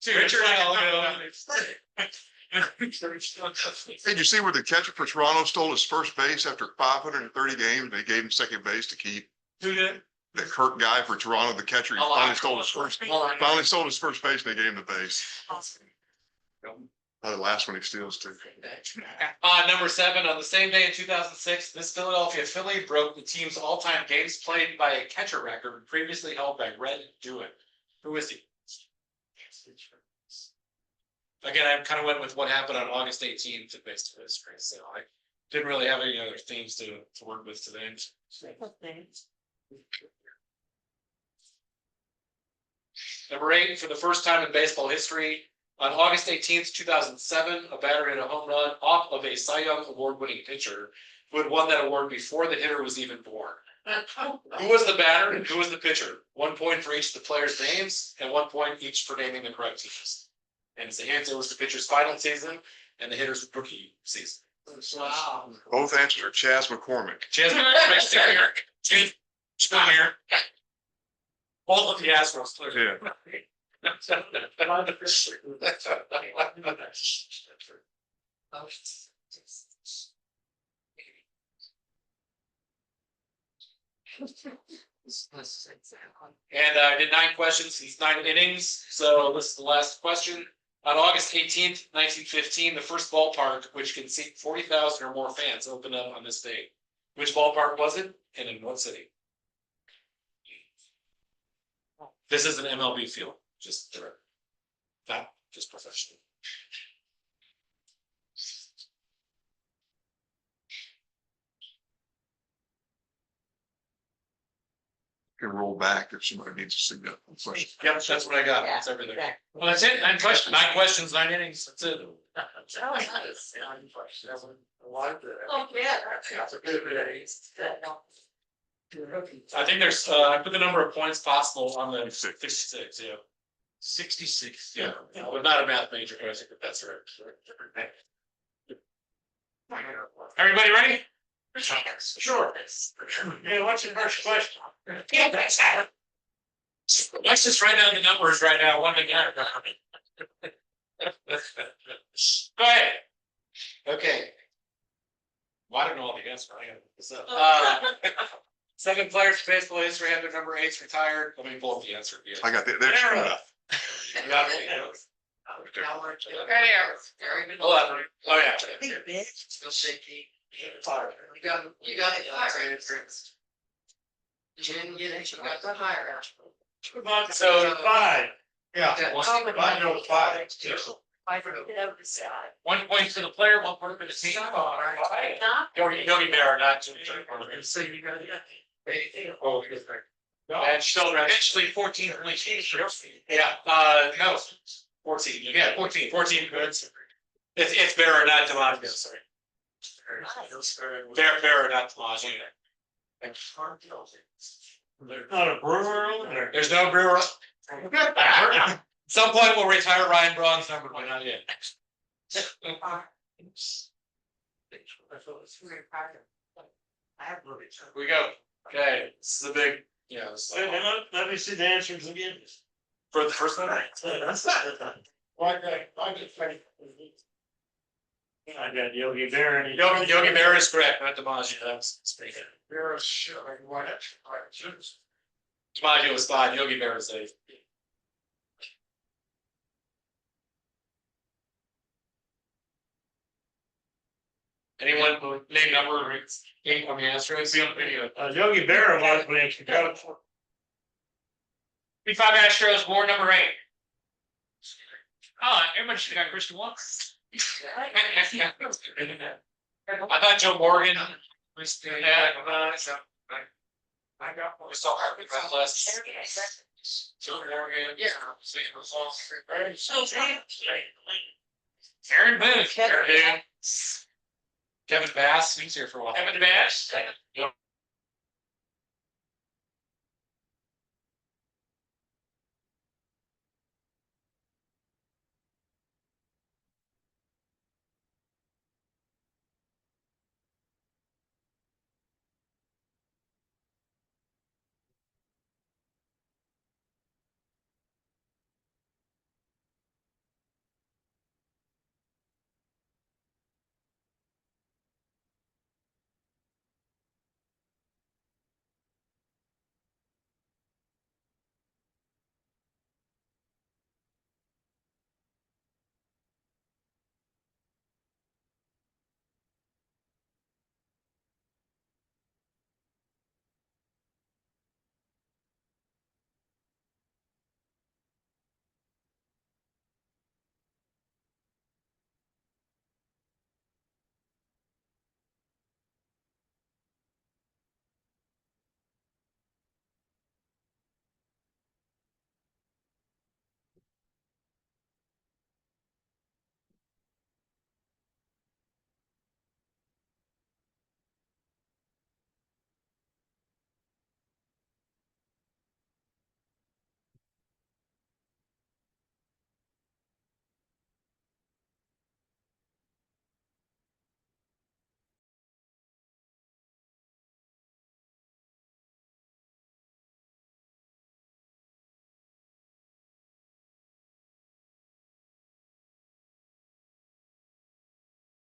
Richard Hey, did you see where the catcher for Toronto stole his first base after 530 games? They gave him second base to keep. Who did? The Kirk guy for Toronto, the catcher, he finally stole his first base. They gave him the base. The last one he steals too. Number 7, on the same day in 2006, this Philadelphia Philly broke the team's all-time games played by a catcher record previously held by Red Jewett. Who is he? Again, I kind of went with what happened on August 18th to base to history, so I didn't really have any other themes to work with today. Number 8, for the first time in baseball history, on August 18th, 2007, a batter hit a home run off of a Cy Young Award-winning pitcher who had won that award before the hitter was even born. Who was the batter and who was the pitcher? 1 point for each of the players' names and 1 point each for naming the correct teams. And as a hint, it was the pitcher's final season and the hitter's rookie season. Wow. Both answers are Chaz McCormick. Chaz McCormick. Here. Both of the Astros, clearly. Yeah. And I did 9 questions, these 9 innings, so this is the last question. On August 18th, 1915, the first ballpark, which can seat 40,000 or more fans, opened up on this date. Which ballpark was it, and in what city? This is an MLB field, just direct, not just professional. Can roll back if somebody needs to see that question. Yep, that's what I got, that's everything. Well, that's it, 9 questions, 9 questions, 9 innings, that's it. Oh, yeah. I think there's, I put the number of points possible on the 66, yeah. 66. Yeah, I'm not a math major, but I think that's right. Everybody ready? Sure. Yeah, what's your first question? Let's just write down the numbers right now, one again. Go ahead. Okay. Well, I don't know all the answers. I gotta look this up. 7 players in baseball history have their number 8s retired. Let me pull up the answer. I got that. That's true enough. You got it? Right here. Very good. 11. Oh, yeah. Still shaky. You got it higher. You didn't get it, you got the higher. So 5. Yeah. I know 5. 1 point to the player, 1 point for the team. Yogi Bear, not Jimmy. So you got Oh, and still eventually 14 points. Yeah, no, 14, yeah, 14 goods. It's Bear, not DiMaggio, sorry. Bear, not DiMaggio. Not a brewer. There's no brewer. At some point we'll retire Ryan Braun's number, but not yet. We go. Okay, this is a big, yeah. Let me see the answers again. For the first one? I got Yogi Bear and. Yogi Bear is correct, not DiMaggio, that's speaking. Bear is showing what? DiMaggio was 5, Yogi Bear is 8. Anyone name number 8 on the Astros? Be on video. Yogi Bear was when he got it. 35 Astros, war number 8. Oh, everybody should have got Christian Walker. I thought Joe Morgan was doing that. I got. We saw Harvey last. Joe Morgan, yeah. Aaron Boone. Kevin Bass, he's here for a while. Kevin Bass.